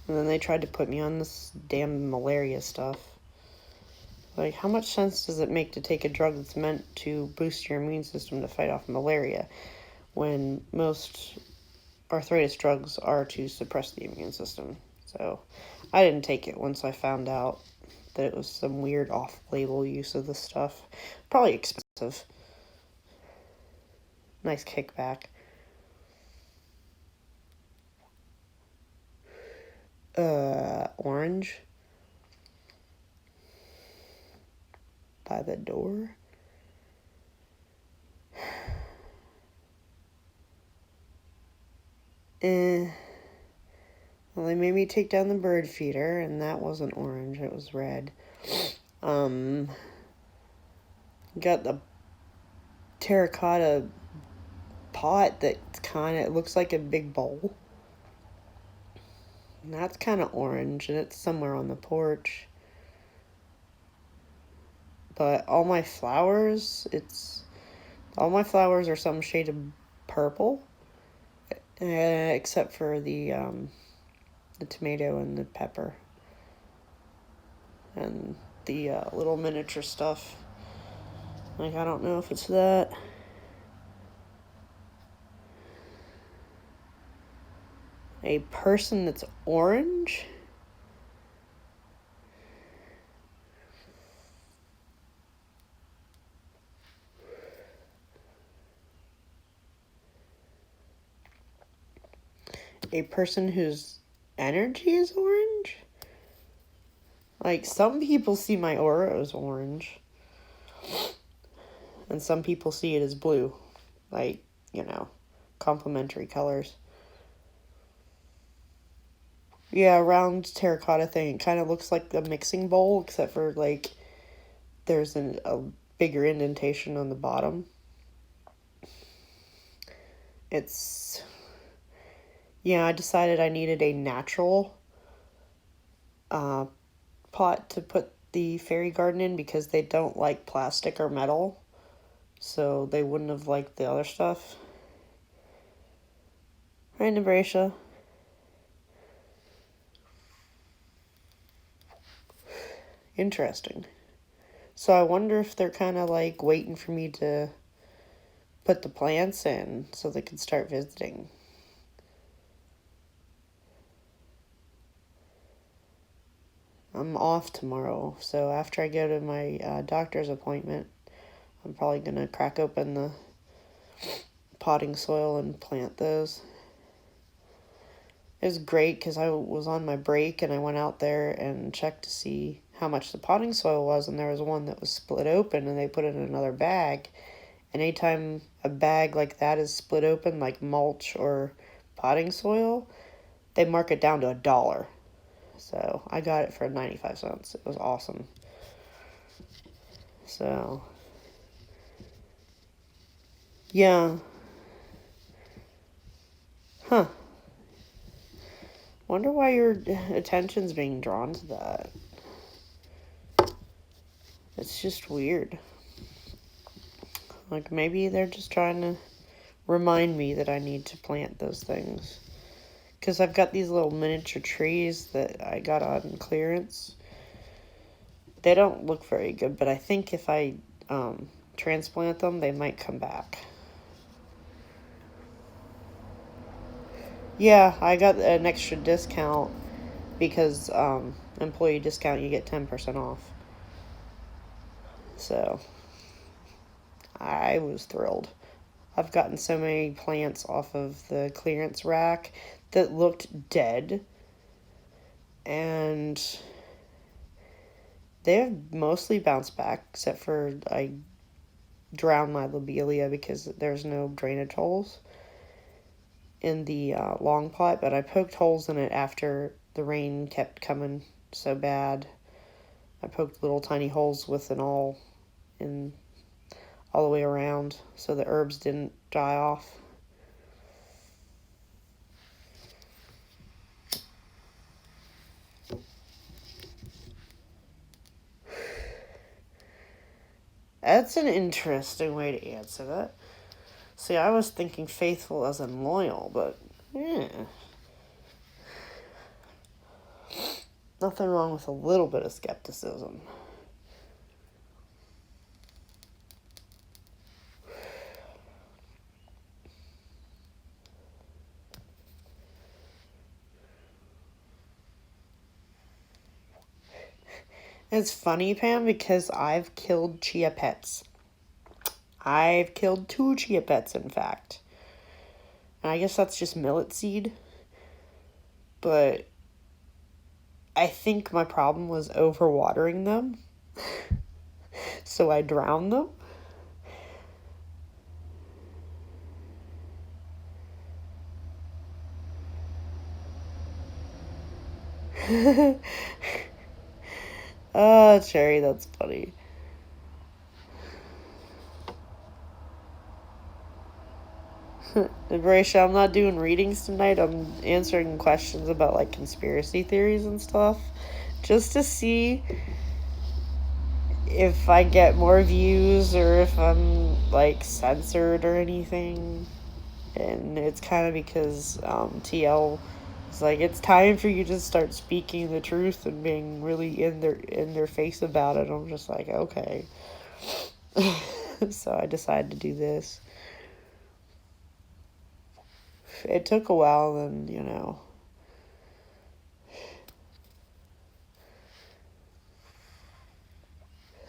And then they tried to put me on this damn malaria stuff. Like, how much sense does it make to take a drug that's meant to boost your immune system to fight off malaria when most arthritis drugs are to suppress the immune system? So I didn't take it once I found out that it was some weird off-label use of this stuff. Probably expensive. Nice kickback. Orange. By the door. Well, they made me take down the bird feeder, and that wasn't orange, it was red. Got the terracotta pot that it looks like a big bowl. And that's kind of orange, and it's somewhere on the porch. But all my flowers are some shade of purple, except for the tomato and the pepper. And the little miniature stuff. Like, I don't know if it's that. A person that's orange? A person whose energy is orange? Like, some people see my aura as orange. And some people see it as blue. Like, complementary colors. Yeah, round terracotta thing. It kind of looks like a mixing bowl, except for, like, there's a bigger indentation on the bottom. I decided I needed a natural pot to put the fairy garden in because they don't like plastic or metal. So they wouldn't have liked the other stuff. Right, Nebraska? Interesting. So I wonder if they're kind of like waiting for me to put the plants in so they can start visiting. I'm off tomorrow, so after I go to my doctor's appointment, I'm probably going to crack open the potting soil and plant those. It was great because I was on my break and I went out there and checked to see how much the potting soil was, and there was one that was split open and they put it in another bag. And anytime a bag like that is split open, like mulch or potting soil, they mark it down to $1. So I got it for 95 cents. It was awesome. So, yeah. Huh. Wonder why your attention's being drawn to that. It's just weird. Like, maybe they're just trying to remind me that I need to plant those things. Because I've got these little miniature trees that I got on clearance. They don't look very good, but I think if I transplant them, they might come back. Yeah, I got an extra discount because employee discount, you get 10% off. So I was thrilled. I've gotten so many plants off of the clearance rack that looked dead. And They've mostly bounced back, except for I drowned my lobelia because there's no drainage holes in the long pot, but I poked holes in it after the rain kept coming so bad. I poked little tiny holes with an awl in all the way around so the herbs didn't die off. That's an interesting way to answer that. See, I was thinking faithful as in loyal, but yeah. Nothing wrong with a little bit of skepticism. It's funny, Pam, because I've killed chia pets. I've killed 2 chia pets, in fact. And I guess that's just millet seed. But I think my problem was overwatering them. So I drowned them. Oh, Cherry, that's funny. Bracia, I'm not doing readings tonight. I'm answering questions about like conspiracy theories and stuff. Just to see if I get more views or if I'm like censored or anything. And it's kind of because TL is like, it's time for you to start speaking the truth and being really in their face about it. I'm just like, okay. So I decided to do this. It took a while, and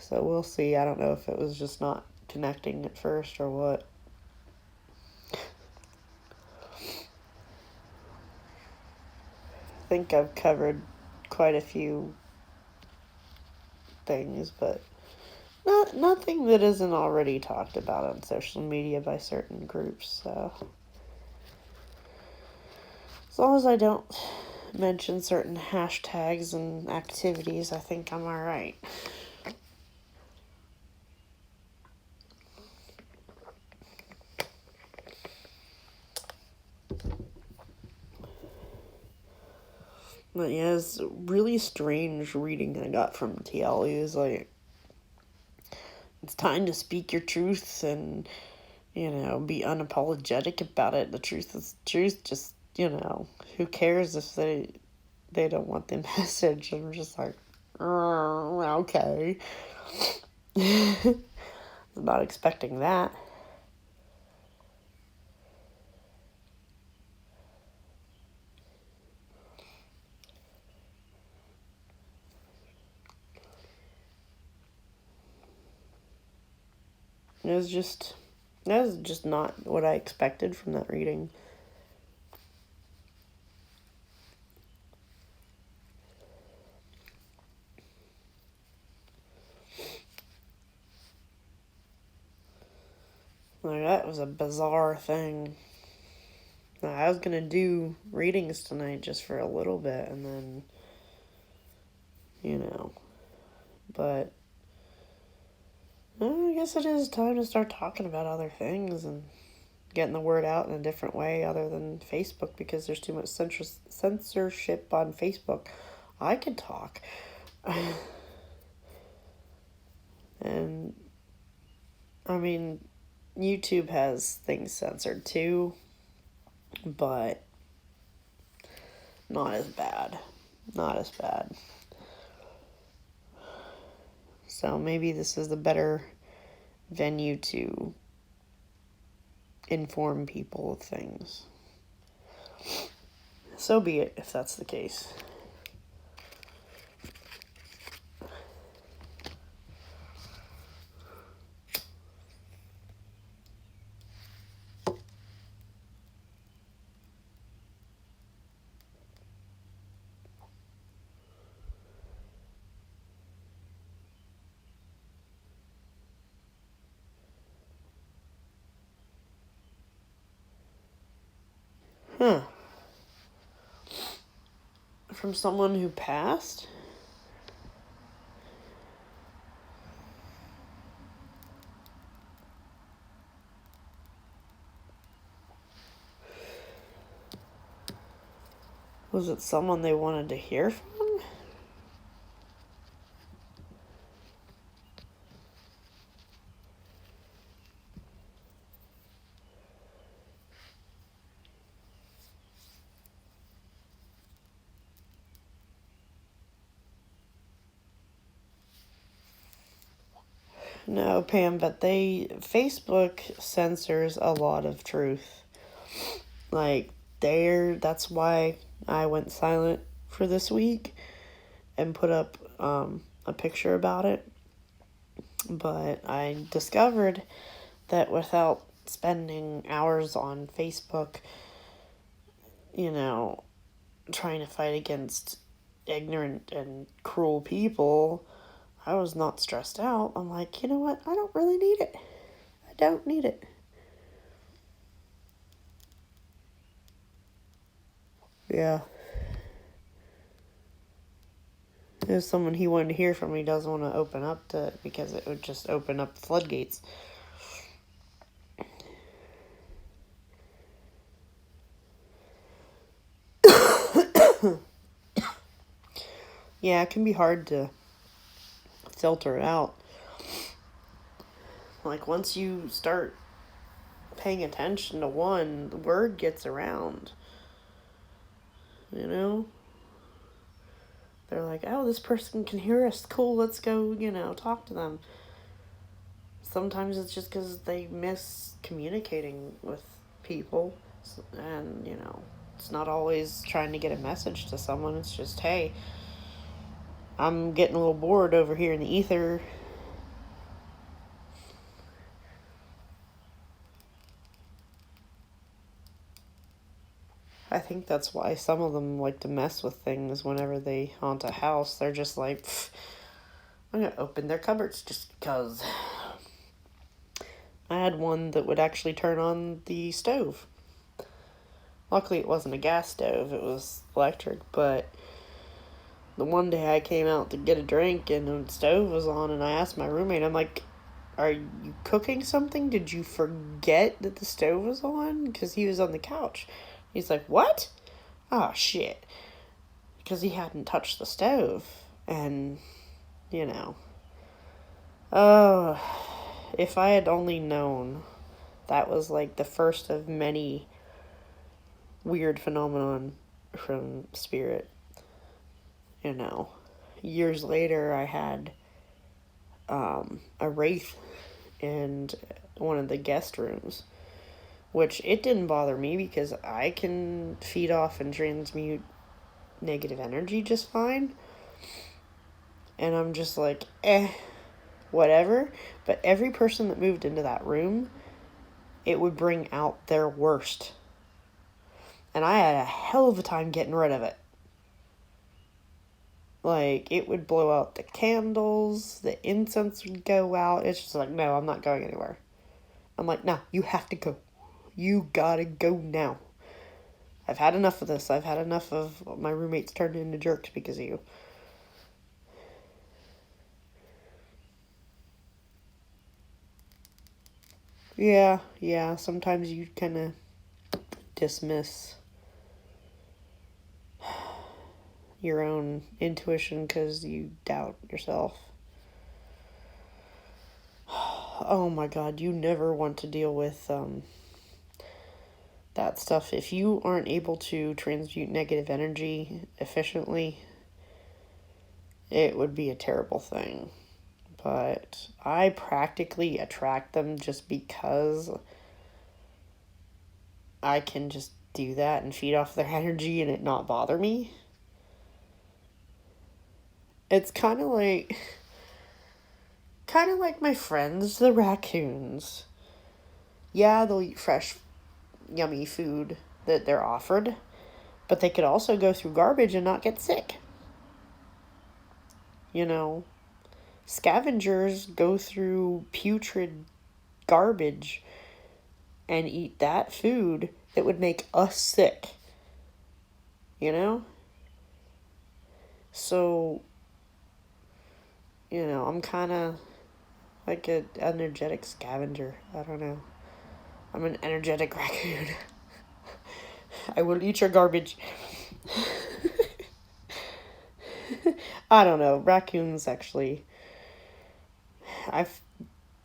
so we'll see. I don't know if it was just not connecting at first or what. I think I've covered quite a few things, but nothing that isn't already talked about on social media by certain groups. So as long as I don't mention certain hashtags and activities, I think I'm alright. But yeah, it's really strange reading I got from TL. He was like, it's time to speak your truth and, be unapologetic about it. The truth is truth. Just, who cares if they don't want the message? I'm just like, oh, okay. I'm not expecting that. That was just not what I expected from that reading. Like, that was a bizarre thing. I was gonna do readings tonight just for a little bit, and then, but I guess it is time to start talking about other things and getting the word out in a different way other than Facebook, because there's too much censorship on Facebook. I could talk. And, I mean, YouTube has things censored too, but not as bad. Not as bad. So maybe this is the better venue to inform people of things. So be it, if that's the case. Huh. From someone who passed? Was it someone they wanted to hear from? No, Pam, but Facebook censors a lot of truth. Like, that's why I went silent for this week and put up a picture about it. But I discovered that without spending hours on Facebook, trying to fight against ignorant and cruel people, I was not stressed out. I'm like, you know what? I don't really need it. I don't need it. Yeah. If someone he wanted to hear from, he doesn't want to open up to it because it would just open up the floodgates. Yeah, it can be hard to filter it out. Like, once you start paying attention to one, the word gets around. You know? They're like, oh, this person can hear us. Cool, let's go, talk to them. Sometimes it's just because they miss communicating with people. And, it's not always trying to get a message to someone. It's just, hey, I'm getting a little bored over here in the ether. I think that's why some of them like to mess with things whenever they haunt a house. They're just like, I'm going to open their cupboards just because. I had one that would actually turn on the stove. Luckily, it wasn't a gas stove, it was electric, but the one day I came out to get a drink and the stove was on, and I asked my roommate, I'm like, are you cooking something? Did you forget that the stove was on? Because he was on the couch. He's like, what? Oh, shit. Because he hadn't touched the stove. And, oh, if I had only known that was like the first of many weird phenomenon from spirit. Years later, I had a wraith in one of the guest rooms, which it didn't bother me because I can feed off and transmute negative energy just fine. And I'm just like, whatever. But every person that moved into that room, it would bring out their worst. And I had a hell of a time getting rid of it. Like, it would blow out the candles, the incense would go out. It's just like, no, I'm not going anywhere. I'm like, no, you have to go. You gotta go now. I've had enough of this. I've had enough of my roommates turning into jerks because of you. Yeah, sometimes you kind of dismiss your own intuition because you doubt yourself. Oh my god, you never want to deal with that stuff. If you aren't able to transmute negative energy efficiently, it would be a terrible thing. But I practically attract them just because I can just do that and feed off their energy and it not bother me. It's kind of like my friends, the raccoons. Yeah, they'll eat fresh, yummy food that they're offered, but they could also go through garbage and not get sick. Scavengers go through putrid garbage and eat that food that would make us sick, you know? So, I'm kind of like an energetic scavenger. I don't know. I'm an energetic raccoon. I will eat your garbage. I don't know. Raccoons actually, I've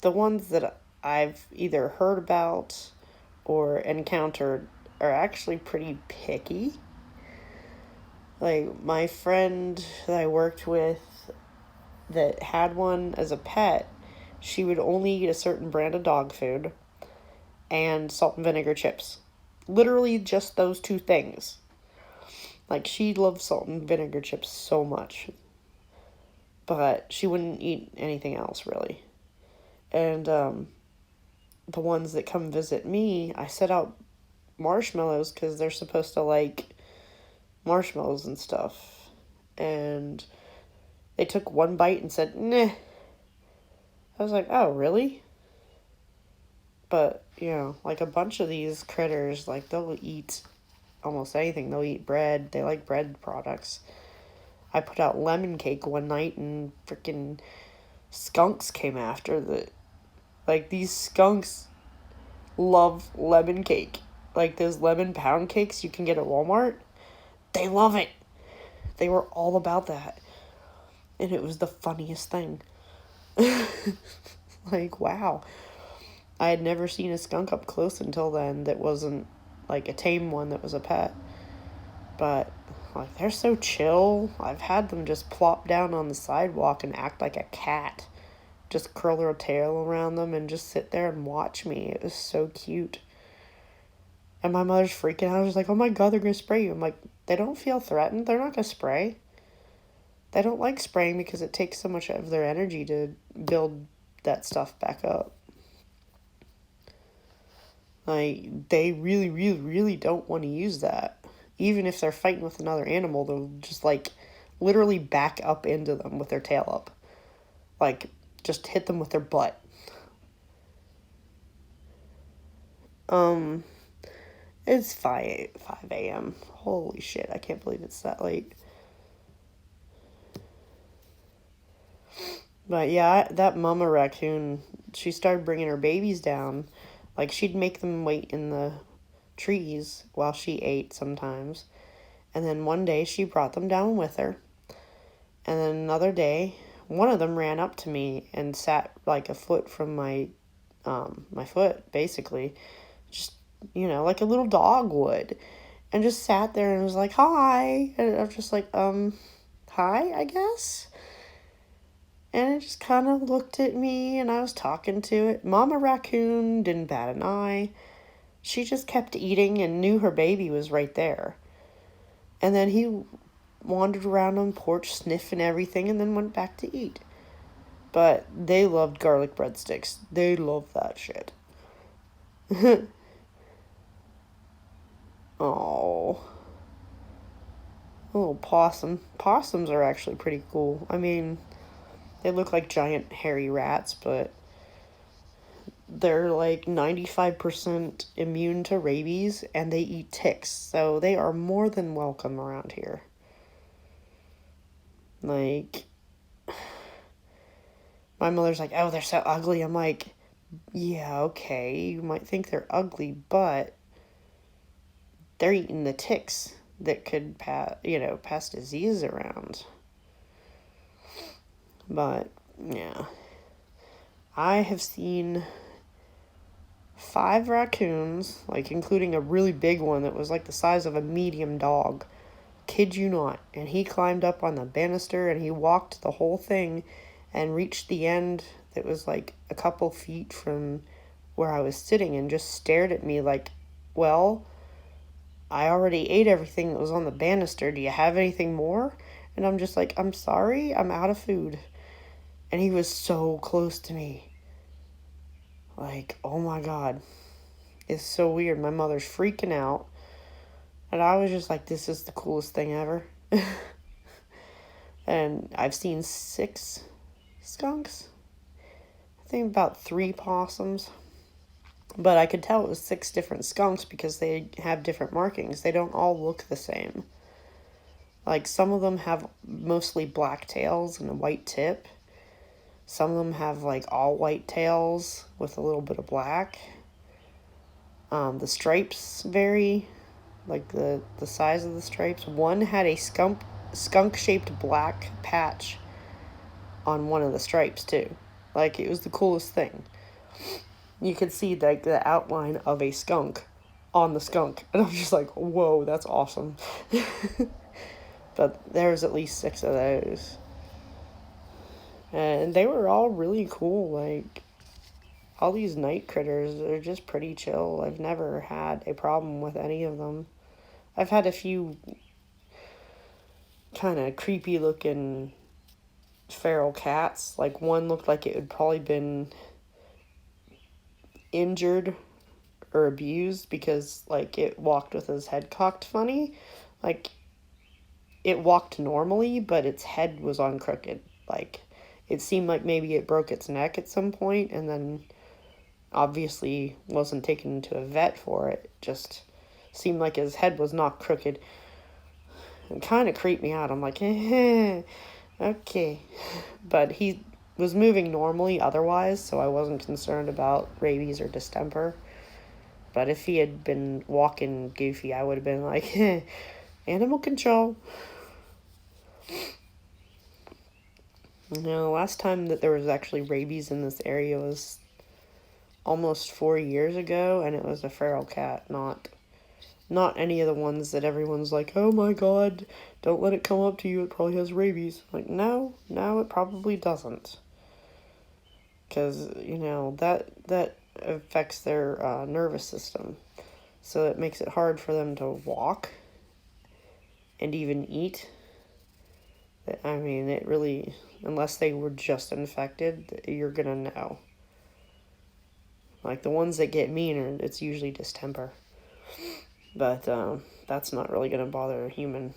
the ones that I've either heard about or encountered are actually pretty picky. Like my friend that I worked with that had one as a pet, she would only eat a certain brand of dog food and salt and vinegar chips. Literally just those two things. Like she loved salt and vinegar chips so much. But she wouldn't eat anything else really. And the ones that come visit me, I set out marshmallows because they're supposed to like marshmallows and stuff. And they took one bite and said, "Nah." I was like, "Oh, really?" But, like a bunch of these critters, like they'll eat almost anything. They'll eat bread. They like bread products. I put out lemon cake one night and freaking skunks came after the. Like these skunks love lemon cake. Like those lemon pound cakes you can get at Walmart. They love it. They were all about that. And it was the funniest thing. Like, wow. I had never seen a skunk up close until then that wasn't like a tame one that was a pet. But, like, they're so chill. I've had them just plop down on the sidewalk and act like a cat. Just curl their tail around them and just sit there and watch me. It was so cute. And my mother's freaking out. She's like, "Oh my God, they're going to spray you." I'm like, they don't feel threatened. They're not going to spray. They don't like spraying because it takes so much of their energy to build that stuff back up. Like, they really, really, really don't want to use that. Even if they're fighting with another animal, they'll just, like, literally back up into them with their tail up. Like, just hit them with their butt. It's 5 a.m. Holy shit, I can't believe it's that late. But yeah, that mama raccoon, she started bringing her babies down. Like, she'd make them wait in the trees while she ate sometimes. And then one day she brought them down with her. And then another day, one of them ran up to me and sat like a foot from my foot, basically. Just, like a little dog would. And just sat there and was like, "Hi." And I was just like, "Hi, I guess." And it just kind of looked at me and I was talking to it. Mama raccoon didn't bat an eye. She just kept eating and knew her baby was right there. And then he wandered around on the porch sniffing everything and then went back to eat. But they loved garlic breadsticks. They love that shit. Oh, a little possum. Possums are actually pretty cool. I mean, they look like giant hairy rats, but they're like 95% immune to rabies and they eat ticks, so they are more than welcome around here. Like, my mother's like, "Oh, they're so ugly." I'm like, "Yeah, okay, you might think they're ugly, but they're eating the ticks that could pass disease around." But yeah, I have seen 5 raccoons, like including a really big one that was like the size of a medium dog. Kid you not. And he climbed up on the banister and he walked the whole thing and reached the end that was like a couple feet from where I was sitting and just stared at me like, "Well, I already ate everything that was on the banister. Do you have anything more?" And I'm just like, "I'm sorry, I'm out of food." And he was so close to me. Like, oh my God. It's so weird. My mother's freaking out. And I was just like, this is the coolest thing ever. And I've seen 6 skunks. I think about 3 possums. But I could tell it was 6 different skunks because they have different markings. They don't all look the same. Like, some of them have mostly black tails and a white tip. Some of them have, like, all white tails with a little bit of black. The stripes vary, like the size of the stripes. One had a skunk-shaped black patch on one of the stripes, too. Like, it was the coolest thing. You could see, like, the outline of a skunk on the skunk. And I'm just like, whoa, that's awesome. But there's at least 6 of those. And they were all really cool. Like, all these night critters are just pretty chill. I've never had a problem with any of them. I've had a few kind of creepy looking feral cats. Like, one looked like it had probably been injured or abused because, like, it walked with its head cocked funny. Like, it walked normally, but its head was on crooked. Like, it seemed like maybe it broke its neck at some point and then obviously wasn't taken to a vet for it. Just seemed like his head was not crooked. It kind of creeped me out. I'm like, okay. But he was moving normally otherwise, so I wasn't concerned about rabies or distemper. But if he had been walking goofy, I would have been like, animal control. You know, the last time that there was actually rabies in this area was almost 4 years ago, and it was a feral cat, not any of the ones that everyone's like, oh my god, don't let it come up to you, it probably has rabies. Like, no, it probably doesn't. Because, you know, that affects their nervous system. So it makes it hard for them to walk and even eat. I mean, it really, unless they were just infected, you're gonna know. Like, the ones that get meaner, it's usually distemper. But that's not really gonna bother a human.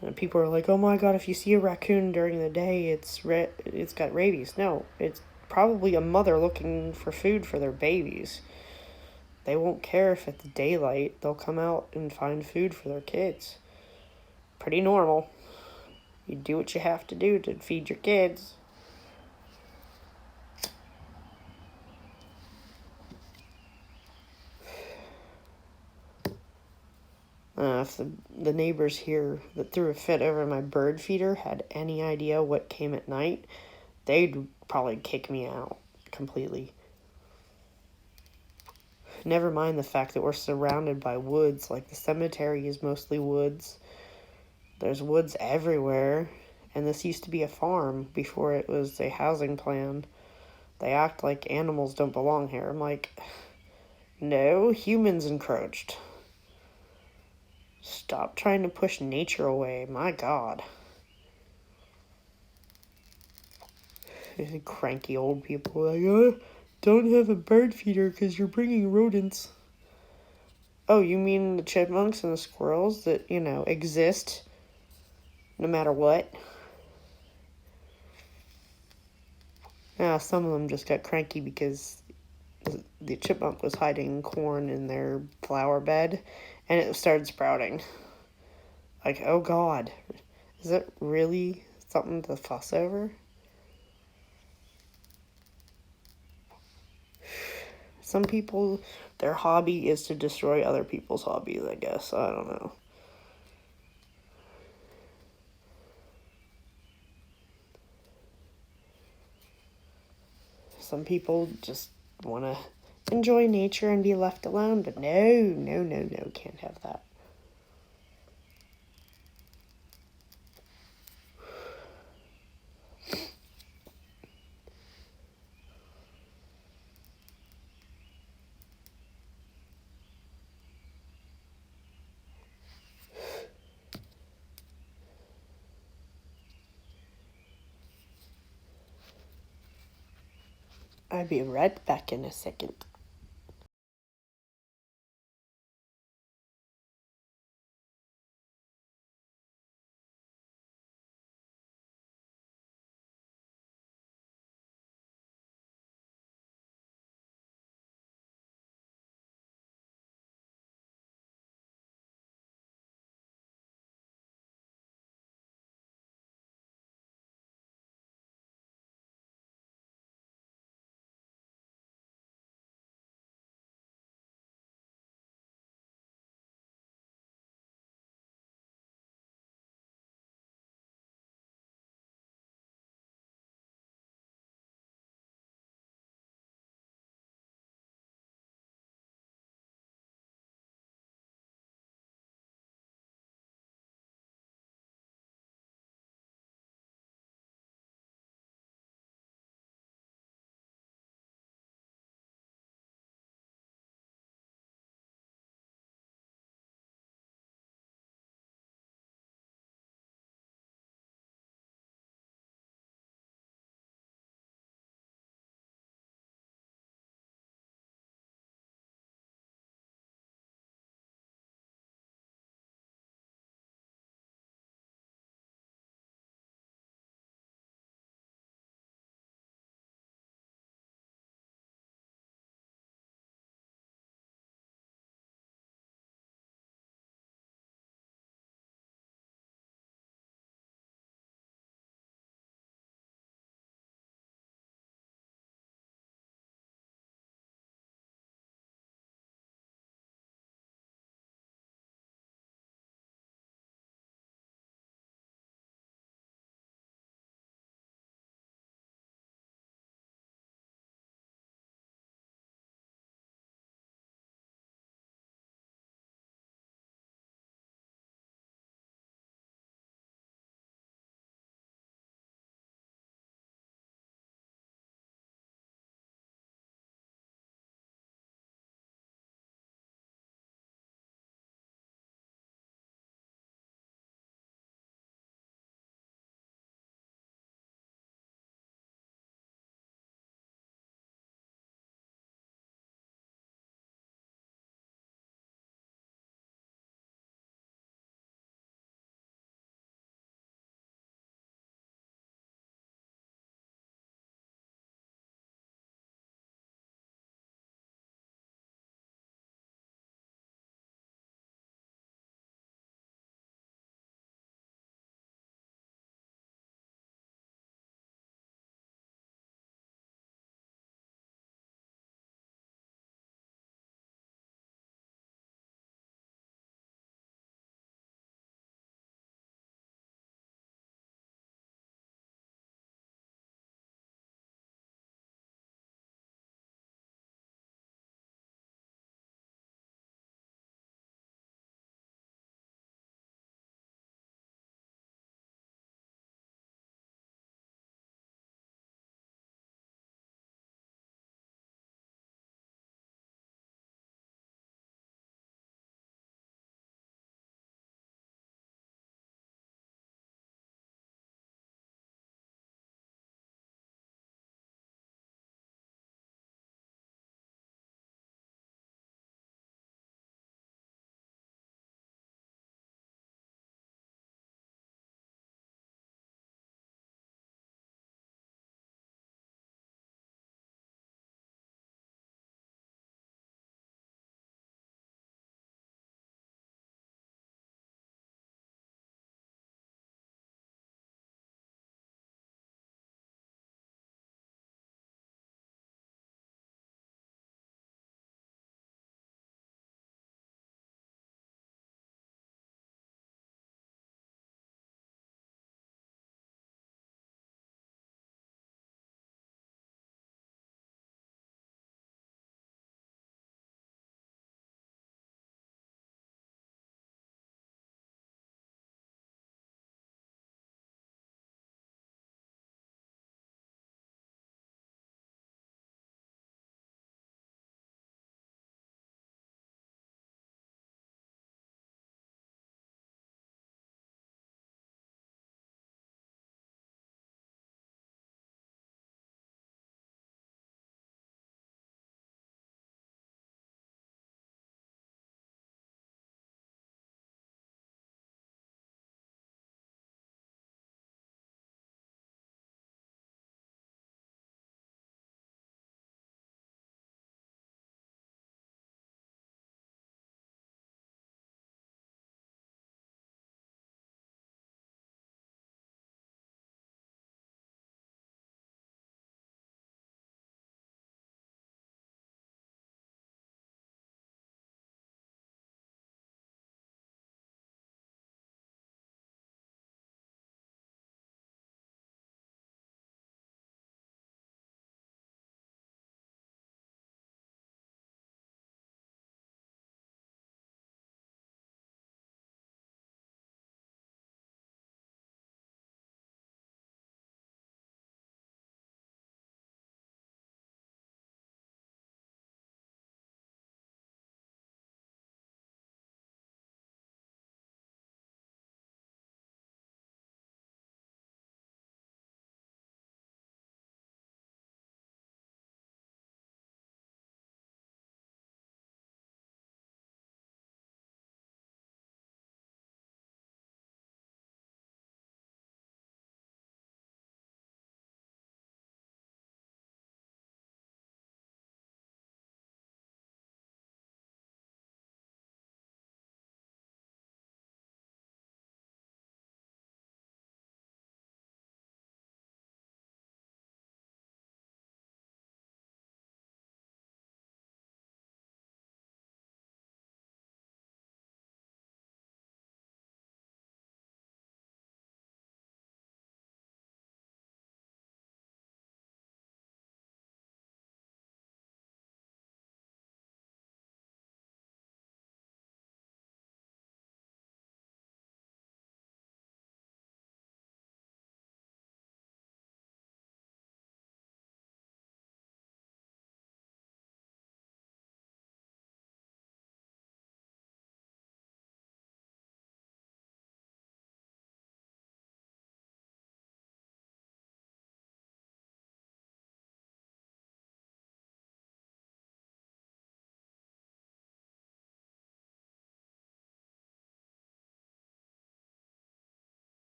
And people are like, oh my god, if you see a raccoon during the day, it's got rabies. No, it's probably a mother looking for food for their babies. They won't care if it's daylight. They'll come out and find food for their kids. Pretty normal. You do what you have to do to feed your kids. If the neighbors here that threw a fit over my bird feeder had any idea what came at night, they'd probably kick me out completely. Never mind the fact that we're surrounded by woods. Like, the cemetery is mostly woods. There's woods everywhere. And this used to be a farm before it was a housing plan. They act like animals don't belong here. I'm like, no, humans encroached. Stop trying to push nature away. My god. Cranky old people like, don't have a bird feeder because you're bringing rodents. Oh, you mean the chipmunks and the squirrels that, you know, exist no matter what? Yeah, some of them just got cranky because the chipmunk was hiding corn in their flower bed and it started sprouting. Like, oh god, is that really something to fuss over? Some people, their hobby is to destroy other people's hobbies, I guess. I don't know. Some people just want to enjoy nature and be left alone, but no, can't have that. I'll be right back in a second.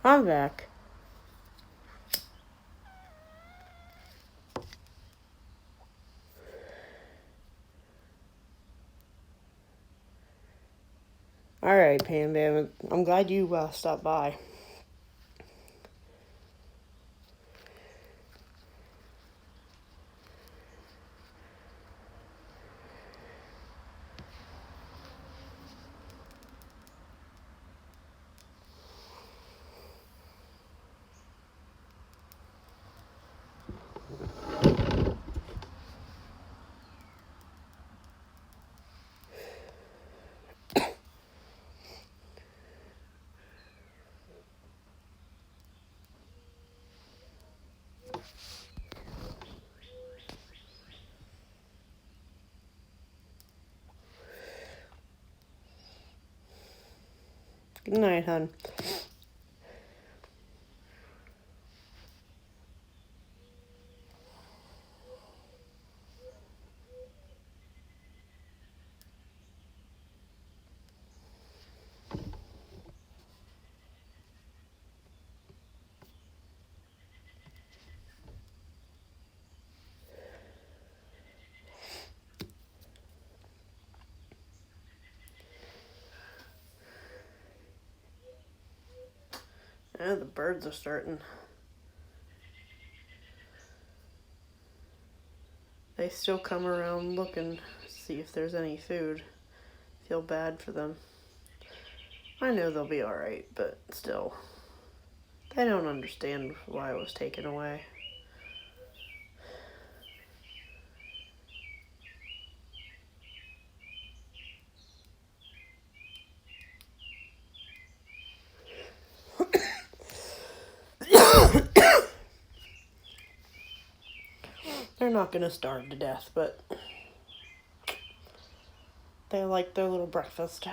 I'm back. Alright, Pam Bam. I'm glad you stopped by. Good night, hon. Yeah, the birds are starting. They still come around looking, see if there's any food. Feel bad for them. I know they'll be alright, but still. They don't understand why it was taken away. They're not gonna starve to death, but they like their little breakfast.